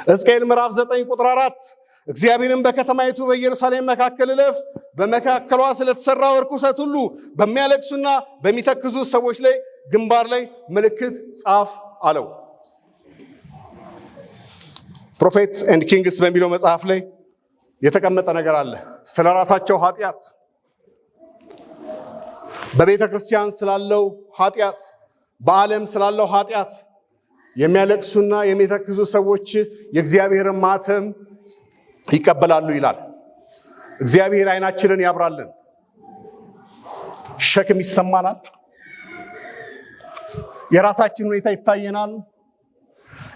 ሕዝቅኤል ምዕራፍ 9 ቁጥር 4 እግዚአብሔርን በከተማይቱ በኢየሩሳሌም መካከል እለፍ፣ በመካከሏ ስለተሰራው ርኩሰት ሁሉ በሚያለቅሱና በሚተክዙ ሰዎች ላይ ግንባር ላይ ምልክት ጻፍ አለው። ፕሮፌትስ ኤንድ ኪንግስ በሚለው መጽሐፍ ላይ የተቀመጠ ነገር አለ። ስለ ራሳቸው ኃጢአት፣ በቤተ ክርስቲያን ስላለው ኃጢአት፣ በዓለም ስላለው ኃጢአት የሚያለቅሱና የሚተክዙ ሰዎች የእግዚአብሔርን ማተም ይቀበላሉ ይላል። እግዚአብሔር ዓይናችንን ያብራልን። ሸክም ይሰማናል። የራሳችን ሁኔታ ይታየናል።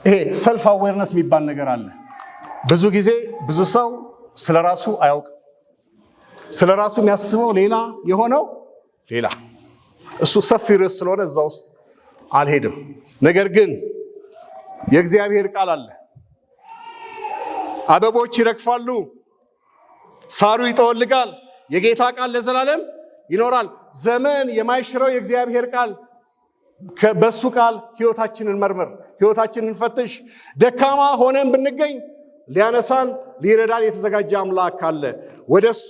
ይሄ ሰልፍ አዌርነስ የሚባል ነገር አለ። ብዙ ጊዜ ብዙ ሰው ስለ ራሱ አያውቅም። ስለ ራሱ የሚያስበው ሌላ፣ የሆነው ሌላ። እሱ ሰፊ ርዕስ ስለሆነ እዛ ውስጥ አልሄድም። ነገር ግን የእግዚአብሔር ቃል አለ። አበቦች ይረግፋሉ፣ ሳሩ ይጠወልጋል፣ የጌታ ቃል ለዘላለም ይኖራል። ዘመን የማይሽረው የእግዚአብሔር ቃል፣ በሱ ቃል ሕይወታችንን መርምር፣ ሕይወታችንን ፈትሽ። ደካማ ሆነን ብንገኝ ሊያነሳን ሊረዳን የተዘጋጀ አምላክ አለ። ወደሱ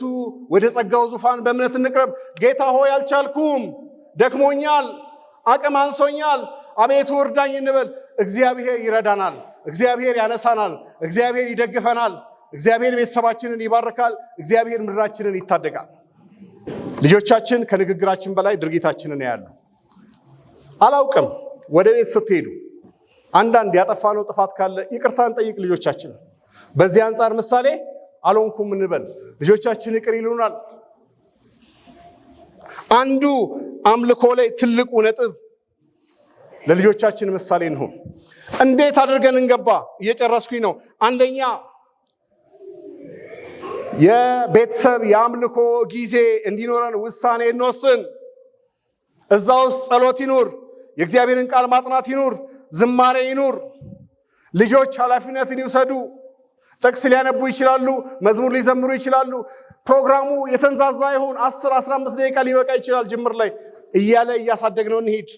ወደ ጸጋው ዙፋን በእምነት እንቅረብ። ጌታ ሆይ አልቻልኩም፣ ደክሞኛል፣ አቅም አንሶኛል፣ አቤቱ እርዳኝ እንበል። እግዚአብሔር ይረዳናል፣ እግዚአብሔር ያነሳናል፣ እግዚአብሔር ይደግፈናል፣ እግዚአብሔር ቤተሰባችንን ይባርካል፣ እግዚአብሔር ምድራችንን ይታደጋል። ልጆቻችን ከንግግራችን በላይ ድርጊታችንን ያያሉ። አላውቅም፣ ወደ ቤት ስትሄዱ አንዳንድ ያጠፋነው ጥፋት ካለ ይቅርታን ጠይቅ ልጆቻችን። በዚህ አንጻር ምሳሌ አልሆንኩም እንበል፣ ልጆቻችን ይቅር ይሉናል። አንዱ አምልኮ ላይ ትልቁ ነጥብ ለልጆቻችን ምሳሌ እንሁን። እንዴት አድርገን እንገባ? እየጨረስኩኝ ነው። አንደኛ የቤተሰብ የአምልኮ ጊዜ እንዲኖረን ውሳኔ እንወስን። እዛ ውስጥ ጸሎት ይኑር፣ የእግዚአብሔርን ቃል ማጥናት ይኑር፣ ዝማሬ ይኑር። ልጆች ኃላፊነትን ይውሰዱ። ጥቅስ ሊያነቡ ይችላሉ፣ መዝሙር ሊዘምሩ ይችላሉ። ፕሮግራሙ የተንዛዛ ይሁን፣ 10-15 ደቂቃ ሊበቃ ይችላል። ጅምር ላይ እያለ እያሳደግነው እንሂድ።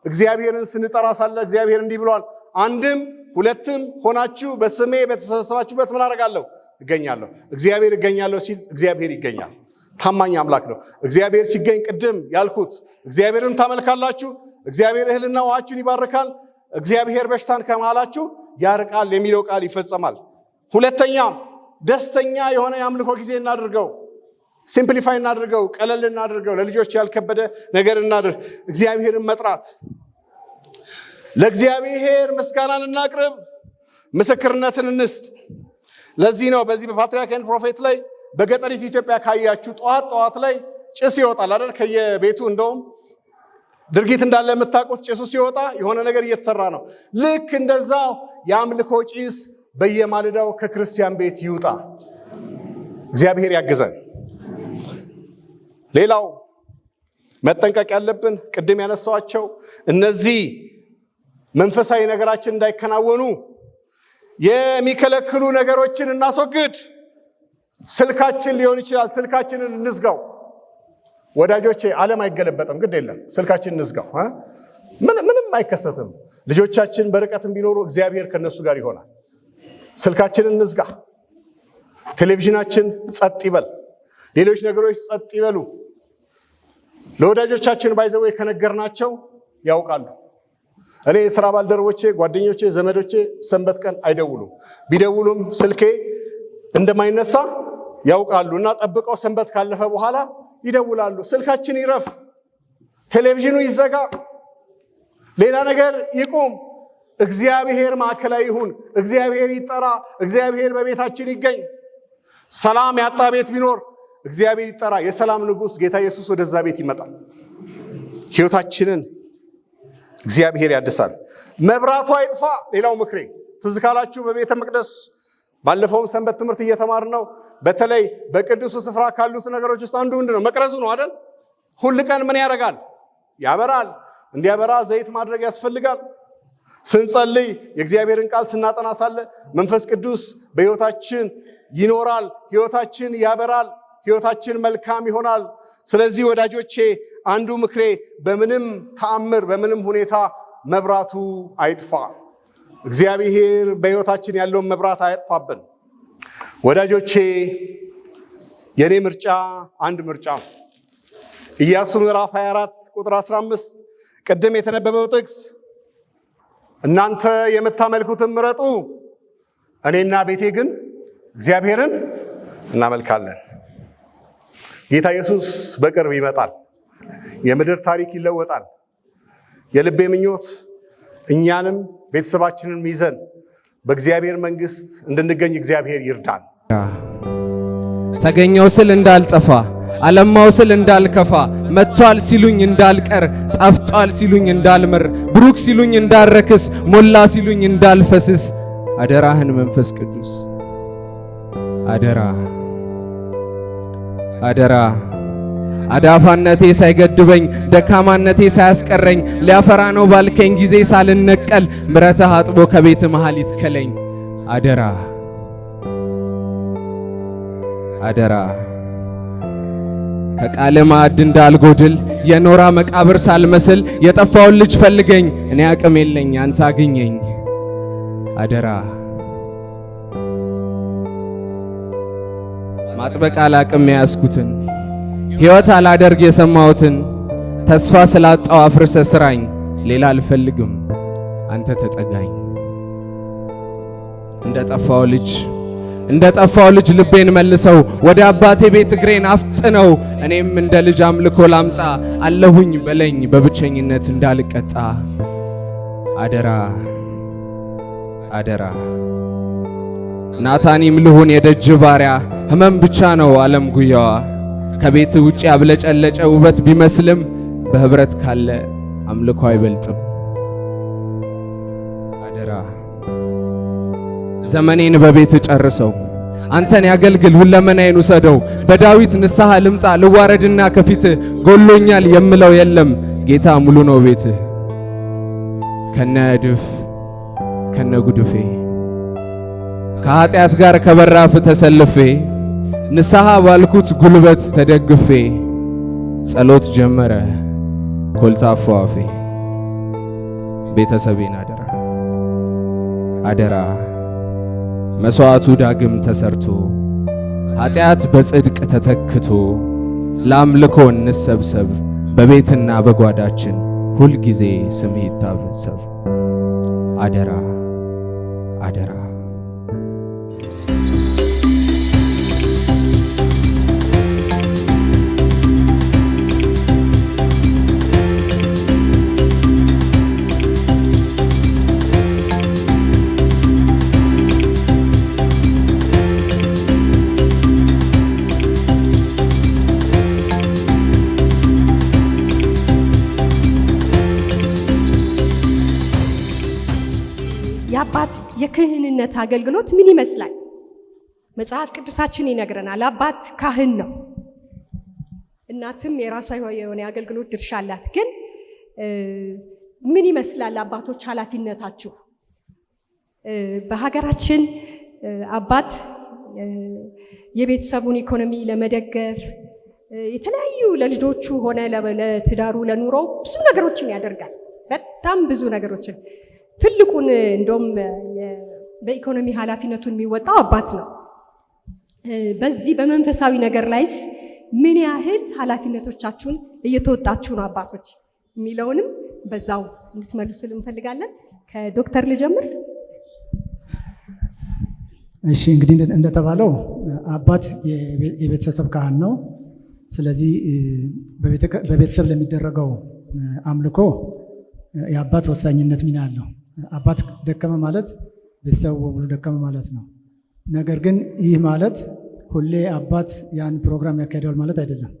እግዚአብሔርን ስንጠራ ሳለ እግዚአብሔር እንዲህ ብሏል፣ አንድም ሁለትም ሆናችሁ በስሜ በተሰበሰባችሁበት ምን አደርጋለሁ? እገኛለሁ። እግዚአብሔር እገኛለሁ ሲል እግዚአብሔር ይገኛል። ታማኝ አምላክ ነው። እግዚአብሔር ሲገኝ ቅድም ያልኩት እግዚአብሔርን ታመልካላችሁ፣ እግዚአብሔር እህልና ውሃችሁን ይባርካል፣ እግዚአብሔር በሽታን ከመሃላችሁ ያርቃል የሚለው ቃል ይፈጸማል። ሁለተኛ ደስተኛ የሆነ የአምልኮ ጊዜ እናድርገው። ሲምፕሊፋይ እናድርገው፣ ቀለል እናድርገው። ለልጆች ያልከበደ ነገር እናድርግ። እግዚአብሔርን መጥራት፣ ለእግዚአብሔር ምስጋናን እናቅርብ፣ ምስክርነትን እንስጥ። ለዚህ ነው በዚህ በፓትርያርክ ፕሮፌት ላይ በገጠሪቱ ኢትዮጵያ ካያችሁ ጠዋት ላይ ጭስ ይወጣል አይደል? ከየቤቱ እንደውም ድርጊት እንዳለ የምታውቁት ጭሱ ሲወጣ የሆነ ነገር እየተሰራ ነው። ልክ እንደዛ የአምልኮ ጭስ በየማለዳው ከክርስቲያን ቤት ይውጣ። እግዚአብሔር ያግዘን። ሌላው መጠንቀቅ ያለብን ቅድም ያነሳዋቸው እነዚህ መንፈሳዊ ነገራችን እንዳይከናወኑ የሚከለክሉ ነገሮችን እናስወግድ። ስልካችን ሊሆን ይችላል። ስልካችንን እንዝጋው። ወዳጆቼ ዓለም አይገለበጥም፣ ግድ የለም ስልካችንን እንዝጋው። ምንም አይከሰትም። ልጆቻችን በርቀትም ቢኖሩ እግዚአብሔር ከነሱ ጋር ይሆናል። ስልካችንን እንዝጋ። ቴሌቪዥናችን ጸጥ ይበል። ሌሎች ነገሮች ጸጥ ይበሉ። ለወዳጆቻችን ባይዘው ከነገርናቸው ያውቃሉ። እኔ የሥራ ባልደረቦቼ፣ ጓደኞቼ፣ ዘመዶቼ ሰንበት ቀን አይደውሉም። ቢደውሉም ስልኬ እንደማይነሳ ያውቃሉና ጠብቀው ሰንበት ካለፈ በኋላ ይደውላሉ። ስልካችን ይረፍ፣ ቴሌቪዥኑ ይዘጋ፣ ሌላ ነገር ይቁም፣ እግዚአብሔር ማዕከላዊ ይሁን፣ እግዚአብሔር ይጠራ፣ እግዚአብሔር በቤታችን ይገኝ። ሰላም ያጣ ቤት ቢኖር እግዚአብሔር ይጠራ። የሰላም ንጉሥ ጌታ ኢየሱስ ወደዛ ቤት ይመጣል። ሕይወታችንን እግዚአብሔር ያድሳል። መብራቱ አይጥፋ። ሌላው ምክሬ ትዝ ካላችሁ በቤተ መቅደስ ባለፈውም ሰንበት ትምህርት እየተማርን ነው። በተለይ በቅዱሱ ስፍራ ካሉት ነገሮች ውስጥ አንዱ ምንድነው? መቅረዙ ነው አይደል? ሁል ቀን ምን ያደርጋል? ያበራል። እንዲያበራ ዘይት ማድረግ ያስፈልጋል። ስንጸልይ የእግዚአብሔርን ቃል ስናጠና ሳለ መንፈስ ቅዱስ በሕይወታችን ይኖራል፣ ሕይወታችን ያበራል፣ ሕይወታችን መልካም ይሆናል። ስለዚህ ወዳጆቼ አንዱ ምክሬ በምንም ተአምር በምንም ሁኔታ መብራቱ አይጥፋ። እግዚአብሔር በሕይወታችን ያለውን መብራት አያጥፋብን። ወዳጆቼ የኔ ምርጫ አንድ ምርጫ ኢያሱ ምዕራፍ 24 ቁጥር 15 ቅድም የተነበበው ጥቅስ እናንተ የምታመልኩትን ምረጡ፣ እኔና ቤቴ ግን እግዚአብሔርን እናመልካለን። ጌታ ኢየሱስ በቅርብ ይመጣል። የምድር ታሪክ ይለወጣል። የልቤ ምኞት እኛንም ቤተሰባችንን ይዘን በእግዚአብሔር መንግስት እንድንገኝ እግዚአብሔር ይርዳን። ተገኘው ስል እንዳልጠፋ፣ አለማው ስል እንዳልከፋ፣ መጥቷል ሲሉኝ እንዳልቀር፣ ጠፍቷል ሲሉኝ እንዳልመር፣ ብሩክ ሲሉኝ እንዳልረክስ፣ ሞላ ሲሉኝ እንዳልፈስስ፣ አደራህን መንፈስ ቅዱስ አደራ አደራ። አዳፋነቴ ሳይገድበኝ ደካማነቴ ሳያስቀረኝ ሊያፈራ ነው ባልከኝ ጊዜ ሳልነቀል ምረትህ አጥቦ ከቤት መሃል ይትከለኝ። አደራ አደራ። ከቃል ማዕድ እንዳልጎድል የኖራ መቃብር ሳልመስል የጠፋውን ልጅ ፈልገኝ፣ እኔ አቅም የለኝ አንተ አግኘኝ። አደራ ማጥበቅ አላቅም ያስኩትን ሕይወት አላደርግ የሰማሁትን ተስፋ ስላጣው አፍርሰ ስራኝ፣ ሌላ አልፈልግም አንተ ተጠጋኝ። እንደጠፋው ልጅ ልቤን መልሰው ወደ አባቴ ቤት እግሬን አፍጥነው፣ እኔም እንደ ልጅ አምልኮ ላምጣ አለሁኝ በለኝ በብቸኝነት እንዳልቀጣ። አደራ አደራ። ናታኒም ልሁን የደጅ ባሪያ፣ ህመም ብቻ ነው ዓለም ጉያዋ። ከቤት ውጭ ያብለጨለጨ ውበት ቢመስልም በህብረት ካለ አምልኮ አይበልጥም። አደራ ዘመኔን በቤት ጨርሰው አንተን ያገልግል ሁለመናዬን ውሰደው። በዳዊት ንስሐ ልምጣ ልዋረድና ከፊት ጎሎኛል የምለው የለም ጌታ ሙሉ ነው ቤትህ። ከነድፍ ከነጉድፌ ከኃጢአት ጋር ከበራፍ ተሰልፌ ንስሐ ባልኩት ጉልበት ተደግፌ ጸሎት ጀመረ ኮልታፋ አፌ። ቤተሰቤን አደራ አደራ። መስዋዕቱ ዳግም ተሰርቶ ኃጢአት በጽድቅ ተተክቶ ለአምልኮ እንሰብሰብ በቤትና በጓዳችን ሁል ጊዜ ስምህ ይታሰብ። አደራ አደራ። የአባት የክህንነት አገልግሎት ምን ይመስላል? መጽሐፍ ቅዱሳችን ይነግረናል። አባት ካህን ነው። እናትም የራሷ የሆነ የአገልግሎት ድርሻ አላት። ግን ምን ይመስላል አባቶች ኃላፊነታችሁ? በሀገራችን አባት የቤተሰቡን ኢኮኖሚ ለመደገፍ የተለያዩ ለልጆቹ ሆነ ለትዳሩ ለኑሮው ብዙ ነገሮችን ያደርጋል። በጣም ብዙ ነገሮችን። ትልቁን እንደውም በኢኮኖሚ ኃላፊነቱን የሚወጣው አባት ነው። በዚህ በመንፈሳዊ ነገር ላይስ ምን ያህል ኃላፊነቶቻችሁን እየተወጣችሁ ነው አባቶች የሚለውንም በዛው እንድትመልሱልን እንፈልጋለን። ከዶክተር ልጀምር። እሺ እንግዲህ እንደተባለው አባት የቤተሰብ ካህን ነው። ስለዚህ በቤተሰብ ለሚደረገው አምልኮ የአባት ወሳኝነት ሚና አለው። አባት ደከመ ማለት ቤተሰቡ በሙሉ ደከመ ማለት ነው። ነገር ግን ይህ ማለት ሁሌ አባት ያን ፕሮግራም ያካሂዳል ማለት አይደለም።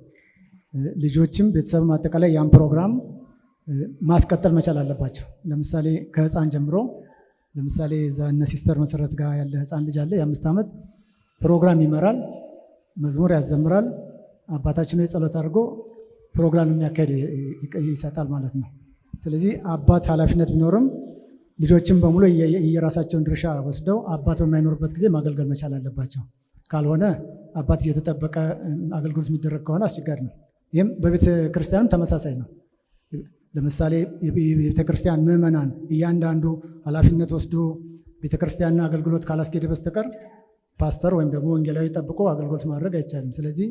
ልጆችም ቤተሰብም አጠቃላይ ያን ፕሮግራም ማስቀጠል መቻል አለባቸው። ለምሳሌ ከህፃን ጀምሮ ለምሳሌ እዛ እነ ሲስተር መሰረት ጋር ያለ ህፃን ልጅ አለ። የ5 ዓመት ፕሮግራም ይመራል፣ መዝሙር ያዘምራል፣ አባታችን የጸሎት አድርጎ ፕሮግራም የሚያካሄድ ይሰጣል ማለት ነው። ስለዚህ አባት ኃላፊነት ቢኖርም ልጆችም በሙሉ የራሳቸውን ድርሻ ወስደው አባት በማይኖርበት ጊዜ ማገልገል መቻል አለባቸው። ካልሆነ አባት እየተጠበቀ አገልግሎት የሚደረግ ከሆነ አስቸጋሪ ነው። ይህም በቤተ ክርስቲያንም ተመሳሳይ ነው። ለምሳሌ የቤተ ክርስቲያን ምዕመናን እያንዳንዱ ኃላፊነት ወስዶ ቤተ ክርስቲያንን አገልግሎት ካላስኬደ በስተቀር ፓስተር ወይም ደግሞ ወንጌላዊ ጠብቆ አገልግሎት ማድረግ አይቻልም። ስለዚህ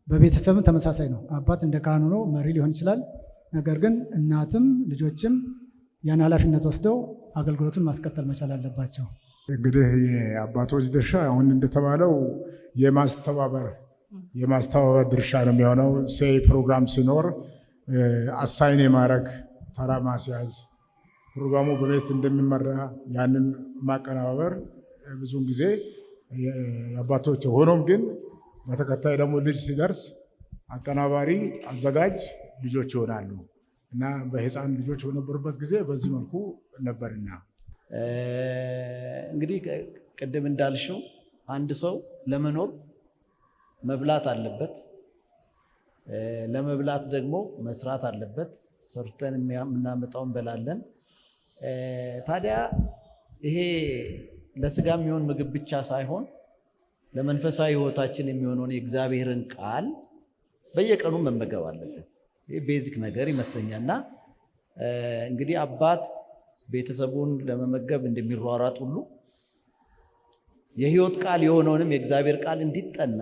በቤተሰብም ተመሳሳይ ነው። አባት እንደ ካህኑ ነው፣ መሪ ሊሆን ይችላል። ነገር ግን እናትም ልጆችም ያን ኃላፊነት ወስደው አገልግሎቱን ማስቀጠል መቻል አለባቸው። እንግዲህ የአባቶች ድርሻ አሁን እንደተባለው የማስተባበር ድርሻ ነው የሚሆነው። ሴይ ፕሮግራም ሲኖር አሳይን የማድረግ ተራ ማስያዝ፣ ፕሮግራሙ በቤት እንደሚመራ ያንን ማቀነባበር ብዙውን ጊዜ የአባቶች። ሆኖም ግን በተከታይ ደግሞ ልጅ ሲደርስ አቀናባሪ፣ አዘጋጅ ልጆች ይሆናሉ እና በህፃን ልጆች በነበሩበት ጊዜ በዚህ መልኩ ነበርና እንግዲህ ቅድም እንዳልሽው አንድ ሰው ለመኖር መብላት አለበት። ለመብላት ደግሞ መስራት አለበት። ሰርተን የምናመጣው እንበላለን። ታዲያ ይሄ ለስጋ የሚሆን ምግብ ብቻ ሳይሆን ለመንፈሳዊ ህይወታችን የሚሆነውን የእግዚአብሔርን ቃል በየቀኑ መመገብ አለበት። ይህ ቤዚክ ነገር ይመስለኛልና እንግዲህ አባት ቤተሰቡን ለመመገብ እንደሚሯሯጥ ሁሉ የህይወት ቃል የሆነውንም የእግዚአብሔር ቃል እንዲጠና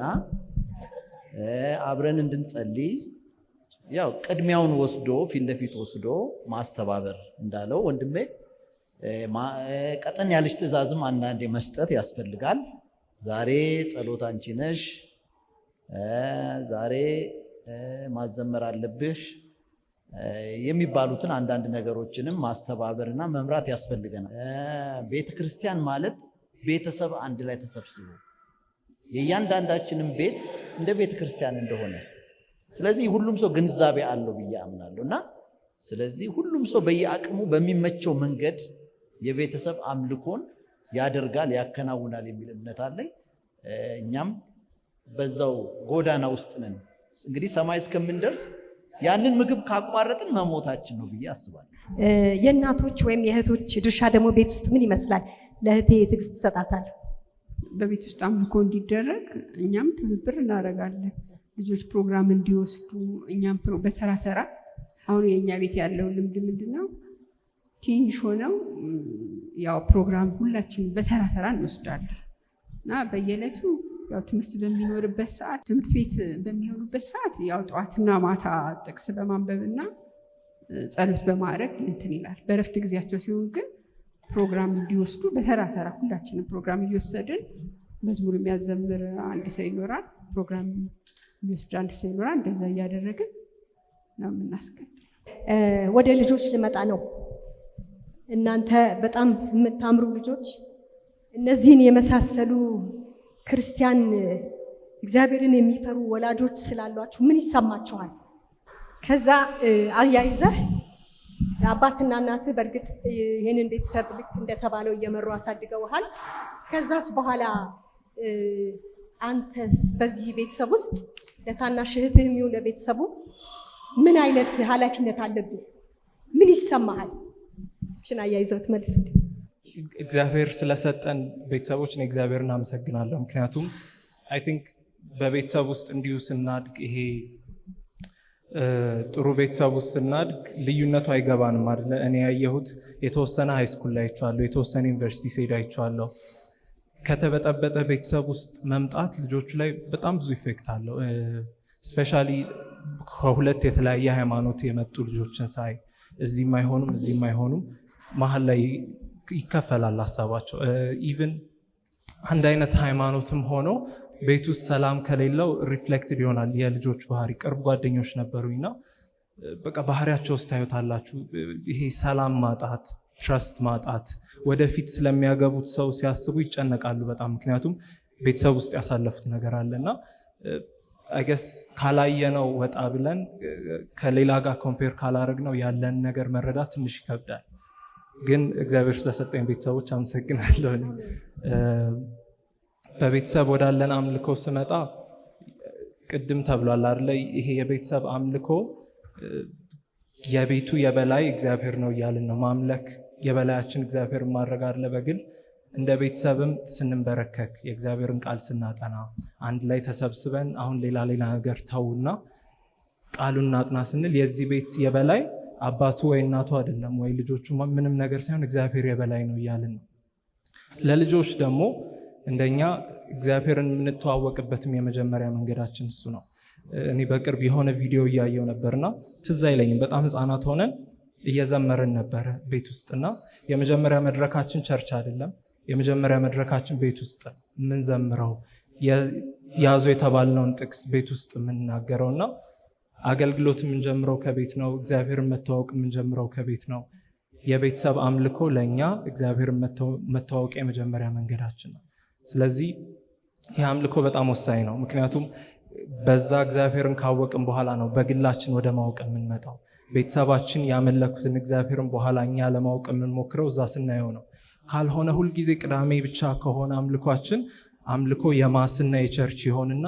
አብረን እንድንጸልይ ያው ቅድሚያውን ወስዶ ፊት ለፊት ወስዶ ማስተባበር እንዳለው ወንድሜ ቀጠን ያለች ትእዛዝም አንዳንዴ መስጠት ያስፈልጋል። ዛሬ ጸሎት አንቺ ነሽ፣ ዛሬ ማዘመር አለብሽ የሚባሉትን አንዳንድ ነገሮችንም ማስተባበርና መምራት ያስፈልገናል። ቤተ ክርስቲያን ማለት ቤተሰብ አንድ ላይ ተሰብስቦ የእያንዳንዳችንም ቤት እንደ ቤተ ክርስቲያን እንደሆነ ስለዚህ ሁሉም ሰው ግንዛቤ አለው ብዬ አምናለሁ እና ስለዚህ ሁሉም ሰው በየአቅሙ በሚመቸው መንገድ የቤተሰብ አምልኮን ያደርጋል፣ ያከናውናል የሚል እምነት አለኝ። እኛም በዛው ጎዳና ውስጥ ነን። እንግዲህ ሰማይ እስከምንደርስ ያንን ምግብ ካቋረጥን መሞታችን ነው ብዬ አስባለሁ። የእናቶች ወይም የእህቶች ድርሻ ደግሞ ቤት ውስጥ ምን ይመስላል? ለእህቴ ትዕግስት ትሰጣታለህ። በቤት ውስጥ አምልኮ እንዲደረግ እኛም ትብብር እናደርጋለን። ልጆች ፕሮግራም እንዲወስዱ እኛም በተራ ተራ። አሁን የእኛ ቤት ያለው ልምድ ምንድን ነው? ትንሽ ሆነው ያው ፕሮግራም ሁላችን በተራ ተራ እንወስዳለን እና በየዕለቱ ያው ትምህርት በሚኖርበት ሰዓት ትምህርት ቤት በሚሆኑበት ሰዓት ያው ጠዋትና ማታ ጥቅስ በማንበብና ጸሎት በማድረግ እንትን ይላል። በረፍት ጊዜያቸው ሲሆን ግን ፕሮግራም እንዲወስዱ በተራ ተራ ሁላችንም ፕሮግራም እየወሰድን መዝሙር የሚያዘምር አንድ ሰው ይኖራል፣ ፕሮግራም የሚወስድ አንድ ሰው ይኖራል። እንደዛ እያደረግን ነው የምናስቀጥለው። ወደ ልጆች ልመጣ ነው። እናንተ በጣም የምታምሩ ልጆች፣ እነዚህን የመሳሰሉ ክርስቲያን እግዚአብሔርን የሚፈሩ ወላጆች ስላሏችሁ ምን ይሰማችኋል? ከዛ አያይዘህ አባትና እናትህ በእርግጥ ይህንን ቤተሰብ ልክ እንደተባለው እየመሩ አሳድገውሃል። ከዛስ በኋላ አንተስ በዚህ ቤተሰብ ውስጥ ለታናሽ እህትህም ይሁን ለቤተሰቡ ምን አይነት ኃላፊነት አለብህ? ምን ይሰማሃል? እችን አያይዘው ትመልስልኝ። እግዚአብሔር ስለሰጠን ቤተሰቦች ነው እግዚአብሔርን አመሰግናለሁ። ምክንያቱም አይ ቲንክ በቤተሰብ ውስጥ እንዲሁ ስናድግ ይሄ ጥሩ ቤተሰብ ውስጥ ስናድግ ልዩነቱ አይገባንም አይደለ? እኔ ያየሁት የተወሰነ ሃይስኩል ላይ አይቼዋለሁ፣ የተወሰነ ዩኒቨርሲቲ ስሄድ አይቼዋለሁ። ከተበጠበጠ ቤተሰብ ውስጥ መምጣት ልጆቹ ላይ በጣም ብዙ ኢፌክት አለው። ስፔሻሊ ከሁለት የተለያየ ሃይማኖት የመጡ ልጆችን ሳይ እዚህም አይሆኑም እዚህም አይሆኑም፣ መሀል ላይ ይከፈላል ሀሳባቸው። ኢቭን አንድ አይነት ሃይማኖትም ሆኖ ቤት ውስጥ ሰላም ከሌለው ሪፍሌክትድ ይሆናል የልጆች ባህሪ። ቅርብ ጓደኞች ነበሩኝና በቃ ባህሪያቸው ውስጥ ታዩታላችሁ። ይሄ ሰላም ማጣት፣ ትረስት ማጣት፣ ወደፊት ስለሚያገቡት ሰው ሲያስቡ ይጨነቃሉ በጣም። ምክንያቱም ቤተሰብ ውስጥ ያሳለፉት ነገር አለና አይገስ ካላየነው ወጣ ብለን ከሌላ ጋር ኮምፔር ካላረግነው ያለን ነገር መረዳት ትንሽ ይከብዳል። ግን እግዚአብሔር ስለሰጠኝ ቤተሰቦች አመሰግናለሁ። በቤተሰብ ወዳለን አምልኮ ስመጣ ቅድም ተብሏል አይደለ? ይሄ የቤተሰብ አምልኮ የቤቱ የበላይ እግዚአብሔር ነው እያልን ነው። ማምለክ የበላያችን እግዚአብሔር ማድረግ አለ። በግል እንደ ቤተሰብም ስንንበረከክ የእግዚአብሔርን ቃል ስናጠና አንድ ላይ ተሰብስበን አሁን ሌላ ነገር ተውና ቃሉን እናጥና ስንል የዚህ ቤት የበላይ አባቱ ወይ እናቱ አይደለም ወይ ልጆቹ ምንም ነገር ሳይሆን እግዚአብሔር የበላይ ነው እያልን ነው። ለልጆች ደግሞ እንደኛ እግዚአብሔርን የምንተዋወቅበትም የመጀመሪያ መንገዳችን እሱ ነው። እኔ በቅርብ የሆነ ቪዲዮ እያየው ነበርና ትዝ አይለኝም፣ በጣም ህፃናት ሆነን እየዘመርን ነበረ ቤት ውስጥና የመጀመሪያ መድረካችን ቸርች አይደለም፣ የመጀመሪያ መድረካችን ቤት ውስጥ የምንዘምረው ያዙ የተባልነውን ጥቅስ ቤት ውስጥ የምንናገረውና አገልግሎት የምንጀምረው ከቤት ነው። እግዚአብሔርን መተዋወቅ የምንጀምረው ከቤት ነው። የቤተሰብ አምልኮ ለእኛ እግዚአብሔርን መተዋወቅ የመጀመሪያ መንገዳችን ነው። ስለዚህ ይህ አምልኮ በጣም ወሳኝ ነው። ምክንያቱም በዛ እግዚአብሔርን ካወቅን በኋላ ነው በግላችን ወደ ማወቅ የምንመጣው። ቤተሰባችን ያመለኩትን እግዚአብሔርን በኋላ እኛ ለማወቅ የምንሞክረው እዛ ስናየው ነው። ካልሆነ ሁልጊዜ ቅዳሜ ብቻ ከሆነ አምልኳችን አምልኮ የማስና የቸርች ይሆንና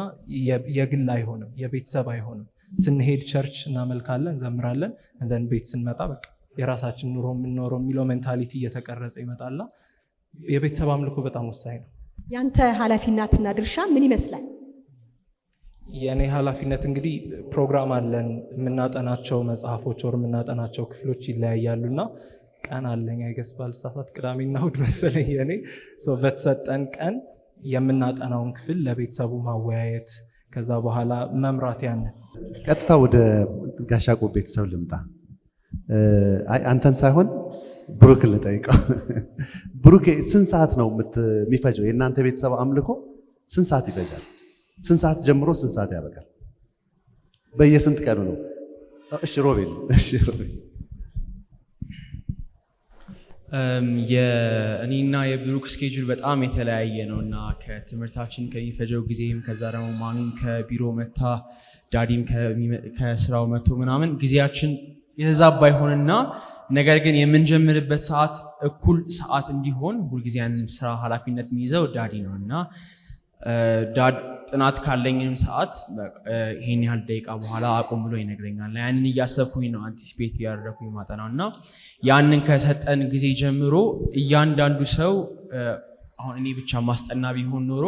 የግል አይሆንም፣ የቤተሰብ አይሆንም። ስንሄድ ቸርች እናመልካለን፣ እንዘምራለን፣ እንደን ቤት ስንመጣ በቃ የራሳችን ኑሮ የምንኖረው የሚለው ሜንታሊቲ እየተቀረጸ ይመጣልና የቤተሰብ አምልኮ በጣም ወሳኝ ነው። ያንተ ኃላፊነትና ድርሻ ምን ይመስላል? የኔ ኃላፊነት እንግዲህ ፕሮግራም አለን፣ የምናጠናቸው መጽሐፎች ወር የምናጠናቸው ክፍሎች ይለያያሉና ቀን አለኝ። አይገስ ባልሳሳት ቅዳሜና እሑድ መሰለኝ የኔ በተሰጠን ቀን የምናጠናውን ክፍል ለቤተሰቡ ማወያየት፣ ከዛ በኋላ መምራት። ያንን ቀጥታ ወደ ጋሽ ያዕቆብ ቤተሰብ ልምጣ። አንተን ሳይሆን ብሩክን ልጠይቀው። ብሩክ ስንት ሰዓት ነው የሚፈጀው? የእናንተ ቤተሰብ አምልኮ ስንት ሰዓት ይፈጃል? ስንት ሰዓት ጀምሮ ስንት ሰዓት ያደርጋል? በየስንት ቀኑ ነው? እሺ ሮቤል። የእኔና የብሩክ ስኬጁል በጣም የተለያየ ነው እና ከትምህርታችን ከሚፈጀው ጊዜም ከዛ ደግሞ ማሚም ከቢሮ መታ ዳዲም ከስራው መቶ ምናምን ጊዜያችን የተዛባ ይሆንና ነገር ግን የምንጀምርበት ሰዓት እኩል ሰዓት እንዲሆን ሁልጊዜ ያንን ስራ ኃላፊነት የሚይዘው ዳዲ ነው እና ዳድ ጥናት ካለኝም ሰዓት ይሄን ያህል ደቂቃ በኋላ አቁም ብሎ ይነግረኛል። ያንን እያሰብኩኝ ነው አንቲሲፔት እያደረኩኝ ማጠናው እና ያንን ከሰጠን ጊዜ ጀምሮ እያንዳንዱ ሰው አሁን እኔ ብቻ ማስጠና ቢሆን ኖሮ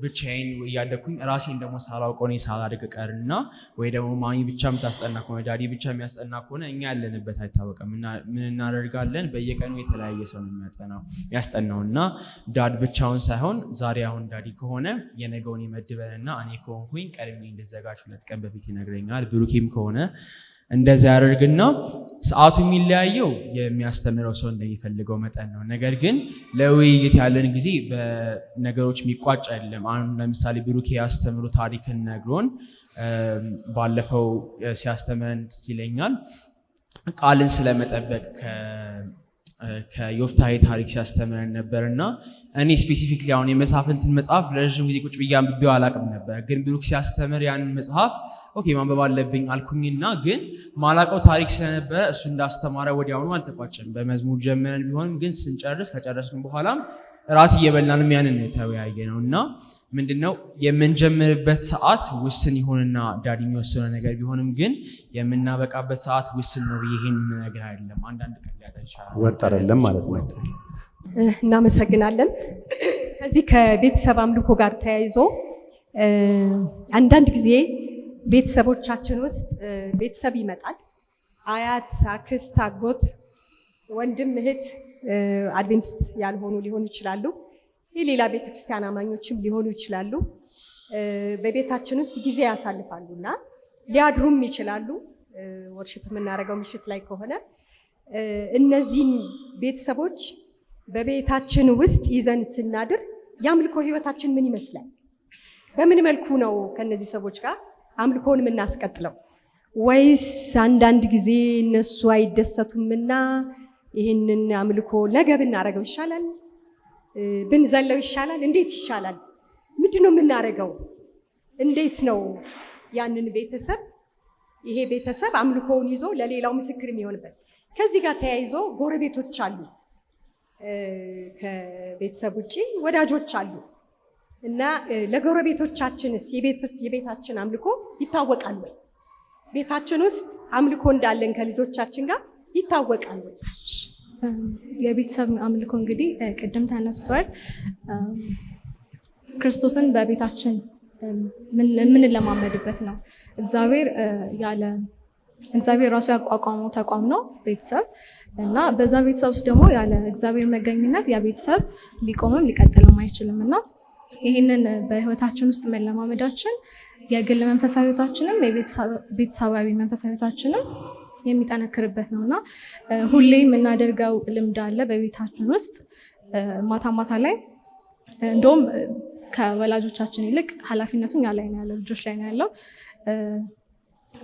ብቻዬን እያደኩኝ ራሴን ደግሞ ሳላውቀው እኔ ሳላድግ ቀርና ወይ ደግሞ ማሚ ብቻ የምታስጠና ከሆነ ዳዲ ብቻ የሚያስጠና ከሆነ እኛ ያለንበት አይታወቅም እና ምን እናደርጋለን? በየቀኑ የተለያየ ሰው ነው የሚያስጠናው እና ዳድ ብቻውን ሳይሆን ዛሬ አሁን ዳዲ ከሆነ የነገውን ይመድበንና እኔ ከሆንኩኝ ቀድሜ እንድዘጋጅ 2 ቀን በፊት ይነግረኛል። ብሩኬም ከሆነ እንደዛ ያደርግና ሰዓቱ የሚለያየው የሚያስተምረው ሰው እንደሚፈልገው መጠን ነው። ነገር ግን ለውይይት ያለን ጊዜ በነገሮች የሚቋጭ አይደለም። አሁን ለምሳሌ ብሩኬ ያስተምሩ ታሪክን ነግሮን ባለፈው ሲያስተምረን ይለኛል ቃልን ስለመጠበቅ ከዮፍታሔ ታሪክ ሲያስተምረን ነበርና እኔ ስፔሲፊክሊ አሁን የመጽሐፍንትን መጽሐፍ ለረጅም ጊዜ ቁጭ ብዬ አንብቤው አላቅም ነበር። ግን ብሩክ ሲያስተምር ያንን መጽሐፍ ኦኬ ማንበብ አለብኝ አልኩኝና ግን ማላቀው ታሪክ ስለነበረ እሱ እንዳስተማረ ወዲያውኑ አልተቋጨም። በመዝሙር ጀምረን ቢሆንም ግን ከጨረስን በኋላም እራት እየበላንም ያንን የተወያየ ነው እና ምንድነው የምንጀምርበት ሰዓት ውስን ይሆንና ዳዲ የሚወስነው ነገር ቢሆንም ግን የምናበቃበት ሰዓት ውስን ነው። ይሄን ነገር አይደለም አንዳንድ ቀን ሊያጠር ይችላል። ወጥ አይደለም ማለት ነው። እናመሰግናለን። ከዚህ ከቤተሰብ አምልኮ ጋር ተያይዞ አንዳንድ ጊዜ ቤተሰቦቻችን ውስጥ ቤተሰብ ይመጣል። አያት፣ አክስት፣ አጎት፣ ወንድም፣ እህት አድቬንቲስት ያልሆኑ ሊሆኑ ይችላሉ። የሌላ ቤተክርስቲያን አማኞችም ሊሆኑ ይችላሉ። በቤታችን ውስጥ ጊዜ ያሳልፋሉ እና ሊያድሩም ይችላሉ። ወርሺፕ የምናደርገው ምሽት ላይ ከሆነ እነዚህን ቤተሰቦች በቤታችን ውስጥ ይዘን ስናድር የአምልኮ ህይወታችን ምን ይመስላል? በምን መልኩ ነው ከነዚህ ሰዎች ጋር አምልኮን የምናስቀጥለው? ወይስ አንዳንድ ጊዜ እነሱ አይደሰቱምና ይህንን አምልኮ ነገ ብናረገው ይሻላል፣ ብንዘለው ይሻላል? እንዴት ይሻላል? ምንድን ነው የምናረገው? እንዴት ነው ያንን ቤተሰብ ይሄ ቤተሰብ አምልኮውን ይዞ ለሌላው ምስክር የሚሆንበት? ከዚህ ጋር ተያይዞ ጎረቤቶች አሉ፣ ከቤተሰብ ውጭ ወዳጆች አሉ እና ለጎረቤቶቻችንስ የቤታችን አምልኮ ይታወቃል ወይ? ቤታችን ውስጥ አምልኮ እንዳለን ከልጆቻችን ጋር ይታወቃል ወይ? የቤተሰብ አምልኮ እንግዲህ ቅድም ተነስቷል። ክርስቶስን በቤታችን የምንለማመድበት ነው። እግዚአብሔር ራሱ ያቋቋመው ተቋም ነው ቤተሰብ እና በዛ ቤተሰብ ውስጥ ደግሞ ያለ እግዚአብሔር መገኘት ያ ቤተሰብ ሊቆምም ሊቀጥልም አይችልም እና ይህንን በህይወታችን ውስጥ መለማመዳችን የግል መንፈሳዊ ህይወታችንም የቤተሰባዊ መንፈሳዊ ህይወታችንም የሚጠነክርበት ነው እና ሁሌ የምናደርገው ልምድ አለ በቤታችን ውስጥ ማታ ማታ ላይ እንደውም ከወላጆቻችን ይልቅ ኃላፊነቱን እኛ ላይ ነው ያለው፣ ልጆች ላይ ነው ያለው።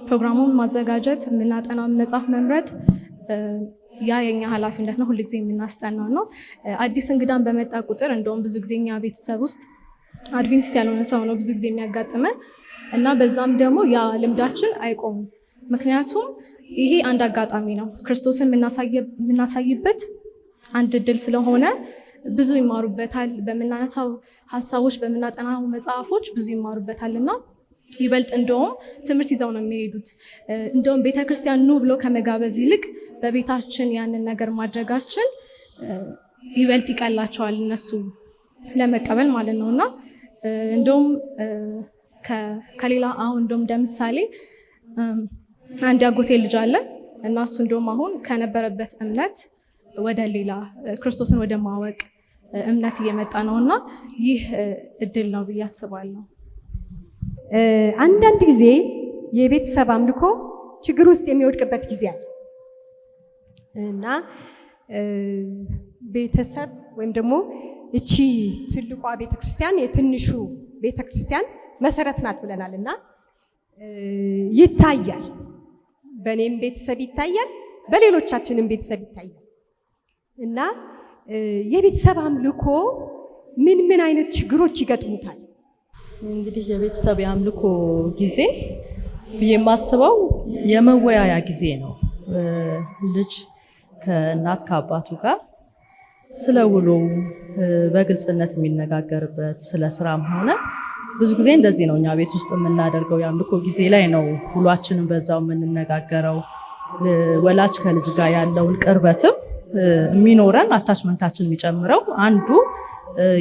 ፕሮግራሙን ማዘጋጀት፣ የምናጠናውን መጽሐፍ መምረጥ ያ የኛ ኃላፊነት ነው። ሁልጊዜ የምናስጠናው ነው። አዲስ እንግዳን በመጣ ቁጥር እንደውም ብዙ ጊዜ እኛ ቤተሰብ ውስጥ አድቬንቲስት ያልሆነ ሰው ነው ብዙ ጊዜ የሚያጋጥመን እና በዛም ደግሞ ያ ልምዳችን አይቆምም። ምክንያቱም ይሄ አንድ አጋጣሚ ነው፣ ክርስቶስን የምናሳይበት አንድ እድል ስለሆነ ብዙ ይማሩበታል። በምናነሳው ሀሳቦች፣ በምናጠናው መጽሐፎች ብዙ ይማሩበታል እና ይበልጥ እንደውም ትምህርት ይዘው ነው የሚሄዱት። እንደውም ቤተክርስቲያን ኑ ብሎ ከመጋበዝ ይልቅ በቤታችን ያንን ነገር ማድረጋችን ይበልጥ ይቀላቸዋል እነሱ ለመቀበል ማለት ነው እና እንደውም ከሌላ አሁን እንደውም እንደምሳሌ አንድ ያጎቴ ልጅ አለ እና እሱ እንደውም አሁን ከነበረበት እምነት ወደ ሌላ ክርስቶስን ወደ ማወቅ እምነት እየመጣ ነው እና ይህ እድል ነው ብዬ አስባለሁ። አንዳንድ ጊዜ የቤተሰብ አምልኮ ችግር ውስጥ የሚወድቅበት ጊዜ አለ እና ቤተሰብ ወይም ደግሞ እቺ ትልቋ ቤተክርስቲያን የትንሹ ቤተክርስቲያን መሰረት ናት ብለናል እና ይታያል። በእኔም ቤተሰብ ይታያል፣ በሌሎቻችንም ቤተሰብ ይታያል እና የቤተሰብ አምልኮ ምን ምን አይነት ችግሮች ይገጥሙታል? እንግዲህ የቤተሰብ የአምልኮ ጊዜ ብዬ የማስበው የመወያያ ጊዜ ነው። ልጅ ከእናት ከአባቱ ጋር ስለ ውሎ በግልጽነት የሚነጋገርበት፣ ስለ ስራም ሆነ ብዙ ጊዜ እንደዚህ ነው እኛ ቤት ውስጥ የምናደርገው። የአምልኮ ጊዜ ላይ ነው ውሏችንን በዛው የምንነጋገረው። ወላጅ ከልጅ ጋር ያለውን ቅርበትም የሚኖረን አታችመንታችን የሚጨምረው አንዱ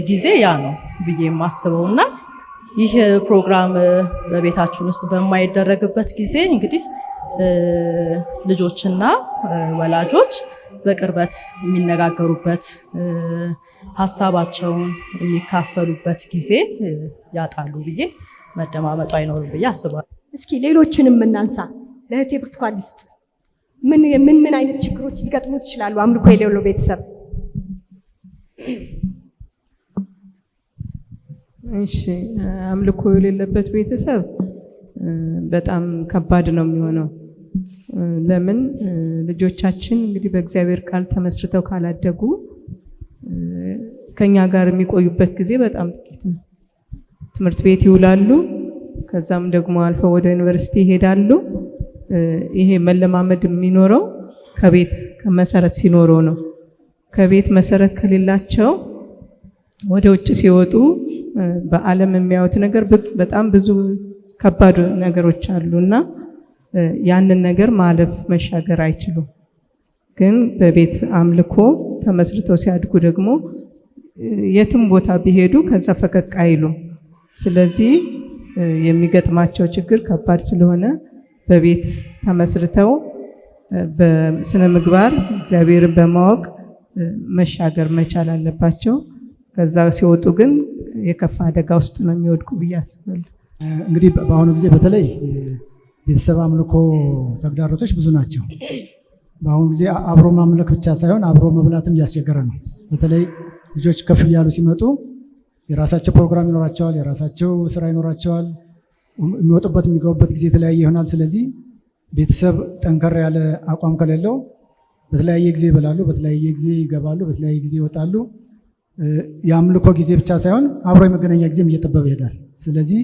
ጊዜ ያ ነው ብዬ የማስበው እና ይህ ፕሮግራም በቤታችን ውስጥ በማይደረግበት ጊዜ እንግዲህ ልጆችና ወላጆች በቅርበት የሚነጋገሩበት ሀሳባቸውን የሚካፈሉበት ጊዜ ያጣሉ ብዬ መደማመጡ አይኖርም ብዬ አስባለሁ። እስኪ ሌሎችንም እናንሳ። ለእህቴ ብርቱካን ልስጥ። ምን አይነት ችግሮች ሊገጥሙት ይችላሉ አምልኮ የሌለው ቤተሰብ? እሺ፣ አምልኮ የሌለበት ቤተሰብ በጣም ከባድ ነው የሚሆነው። ለምን ልጆቻችን እንግዲህ በእግዚአብሔር ቃል ተመስርተው ካላደጉ ከኛ ጋር የሚቆዩበት ጊዜ በጣም ጥቂት ነው። ትምህርት ቤት ይውላሉ፣ ከዛም ደግሞ አልፈው ወደ ዩኒቨርሲቲ ይሄዳሉ። ይሄ መለማመድ የሚኖረው ከቤት መሰረት ሲኖረው ነው። ከቤት መሰረት ከሌላቸው ወደ ውጭ ሲወጡ በዓለም የሚያዩት ነገር በጣም ብዙ ከባድ ነገሮች አሉና ያንን ነገር ማለፍ መሻገር አይችሉም። ግን በቤት አምልኮ ተመስርተው ሲያድጉ ደግሞ የትም ቦታ ቢሄዱ ከዛ ፈቀቅ አይሉም። ስለዚህ የሚገጥማቸው ችግር ከባድ ስለሆነ በቤት ተመስርተው በስነ ምግባር እግዚአብሔርን በማወቅ መሻገር መቻል አለባቸው። ከዛ ሲወጡ ግን የከፋ አደጋ ውስጥ ነው የሚወድቁ ብዬ አስባለሁ። እንግዲህ በአሁኑ ጊዜ በተለይ ቤተሰብ አምልኮ ተግዳሮቶች ብዙ ናቸው። በአሁኑ ጊዜ አብሮ ማምለክ ብቻ ሳይሆን አብሮ መብላትም እያስቸገረ ነው። በተለይ ልጆች ከፍ እያሉ ሲመጡ የራሳቸው ፕሮግራም ይኖራቸዋል፣ የራሳቸው ስራ ይኖራቸዋል። የሚወጡበት የሚገቡበት ጊዜ የተለያየ ይሆናል። ስለዚህ ቤተሰብ ጠንከር ያለ አቋም ከሌለው በተለያየ ጊዜ ይበላሉ፣ በተለያየ ጊዜ ይገባሉ፣ በተለያየ ጊዜ ይወጣሉ። የአምልኮ ጊዜ ብቻ ሳይሆን አብሮ የመገናኛ ጊዜም እየጠበበ ይሄዳል። ስለዚህ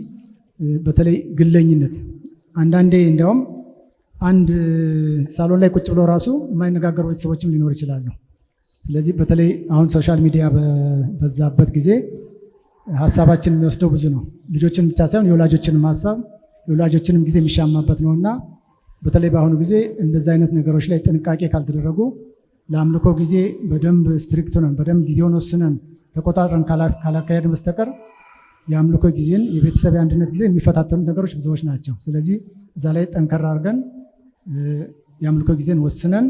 በተለይ ግለኝነት አንዳንዴ እንዲያውም አንድ ሳሎን ላይ ቁጭ ብለው ራሱ የማይነጋገሩ ቤተሰቦችም ሊኖር ይችላሉ። ስለዚህ በተለይ አሁን ሶሻል ሚዲያ በዛበት ጊዜ ሀሳባችን የሚወስደው ብዙ ነው። ልጆችን ብቻ ሳይሆን የወላጆችንም ሀሳብ የወላጆችንም ጊዜ የሚሻማበት ነውና በተለይ በአሁኑ ጊዜ እንደዚህ አይነት ነገሮች ላይ ጥንቃቄ ካልተደረጉ ለአምልኮ ጊዜ በደንብ ስትሪክት ሆነን በደንብ ጊዜውን ወስነን ተቆጣጥረን ካላካሄድን በስተቀር የአምልኮ ጊዜን የቤተሰብ አንድነት ጊዜ የሚፈታተኑት ነገሮች ብዙዎች ናቸው። ስለዚህ እዛ ላይ ጠንከር አድርገን የአምልኮ ጊዜን ወስነን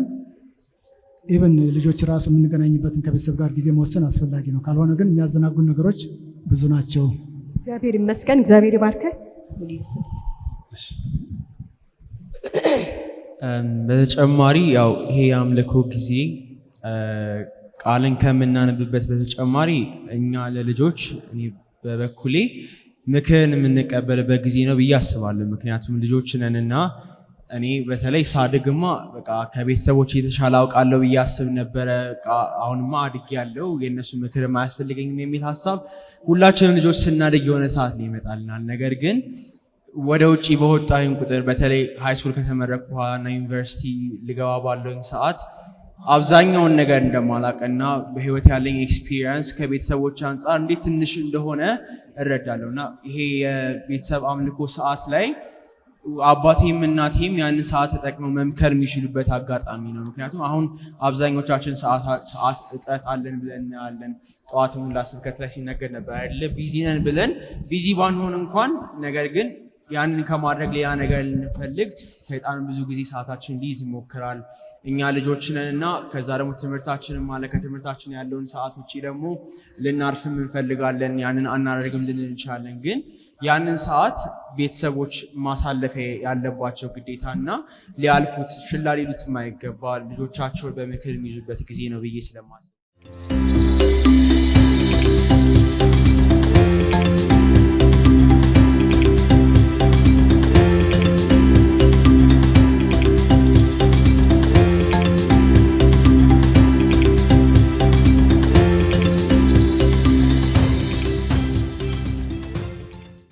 ኢቨን ልጆች ራሱ የምንገናኝበትን ከቤተሰብ ጋር ጊዜ መወሰን አስፈላጊ ነው። ካልሆነ ግን የሚያዘናጉን ነገሮች ብዙ ናቸው። እግዚአብሔር ይመስገን። እግዚአብሔር ይባርክ። በተጨማሪ ያው ይሄ የአምልኮ ጊዜ ቃልን ከምናነብበት በተጨማሪ እኛ ለልጆች እኔ በበኩሌ ምክርን የምንቀበልበት ጊዜ ነው ብዬ አስባለሁ። ምክንያቱም ልጆች ነንና እኔ በተለይ ሳድግማ በቃ ከቤተሰቦች የተሻለ አውቃለሁ ብዬ አስብ ነበረ። አሁንማ አድግ ያለው የእነሱ ምክር አያስፈልገኝም የሚል ሀሳብ ሁላችንም ልጆች ስናድግ የሆነ ሰዓት ላይ ይመጣልናል። ነገር ግን ወደ ውጭ በወጣሁኝ ቁጥር በተለይ ሃይስኩል ከተመረኩ በኋላና ዩኒቨርሲቲ ልገባ ባለውኝ ሰዓት አብዛኛውን ነገር እንደማላቅና በህይወት ያለኝ ኤክስፒሪየንስ ከቤተሰቦች አንጻር እንዴት ትንሽ እንደሆነ እረዳለሁ እና ይሄ የቤተሰብ አምልኮ ሰዓት ላይ አባቴም እናቴም ያንን ሰዓት ተጠቅመው መምከር የሚችሉበት አጋጣሚ ነው። ምክንያቱም አሁን አብዛኞቻችን ሰዓት እጥረት አለን ብለን እናያለን። ጠዋትም ሁላ ስብከት ላይ ሲነገር ነበር አይደለ? ቢዚ ነን ብለን ቢዚ ባንሆን እንኳን ነገር ግን ያንን ከማድረግ ሌላ ነገር ልንፈልግ ሰይጣን ብዙ ጊዜ ሰዓታችን ሊይዝ ይሞክራል። እኛ ልጆች ነን እና ከዛ ደግሞ ትምህርታችንን ማለት ከትምህርታችን ያለውን ሰዓት ውጭ ደግሞ ልናርፍም እንፈልጋለን። ያንን አናደርግም ልንል እንችላለን። ግን ያንን ሰዓት ቤተሰቦች ማሳለፍ ያለባቸው ግዴታና ሊያልፉት ችላ ሊሉት የማይገባ ልጆቻቸውን በምክር የሚይዙበት ጊዜ ነው ብዬ ስለማስብ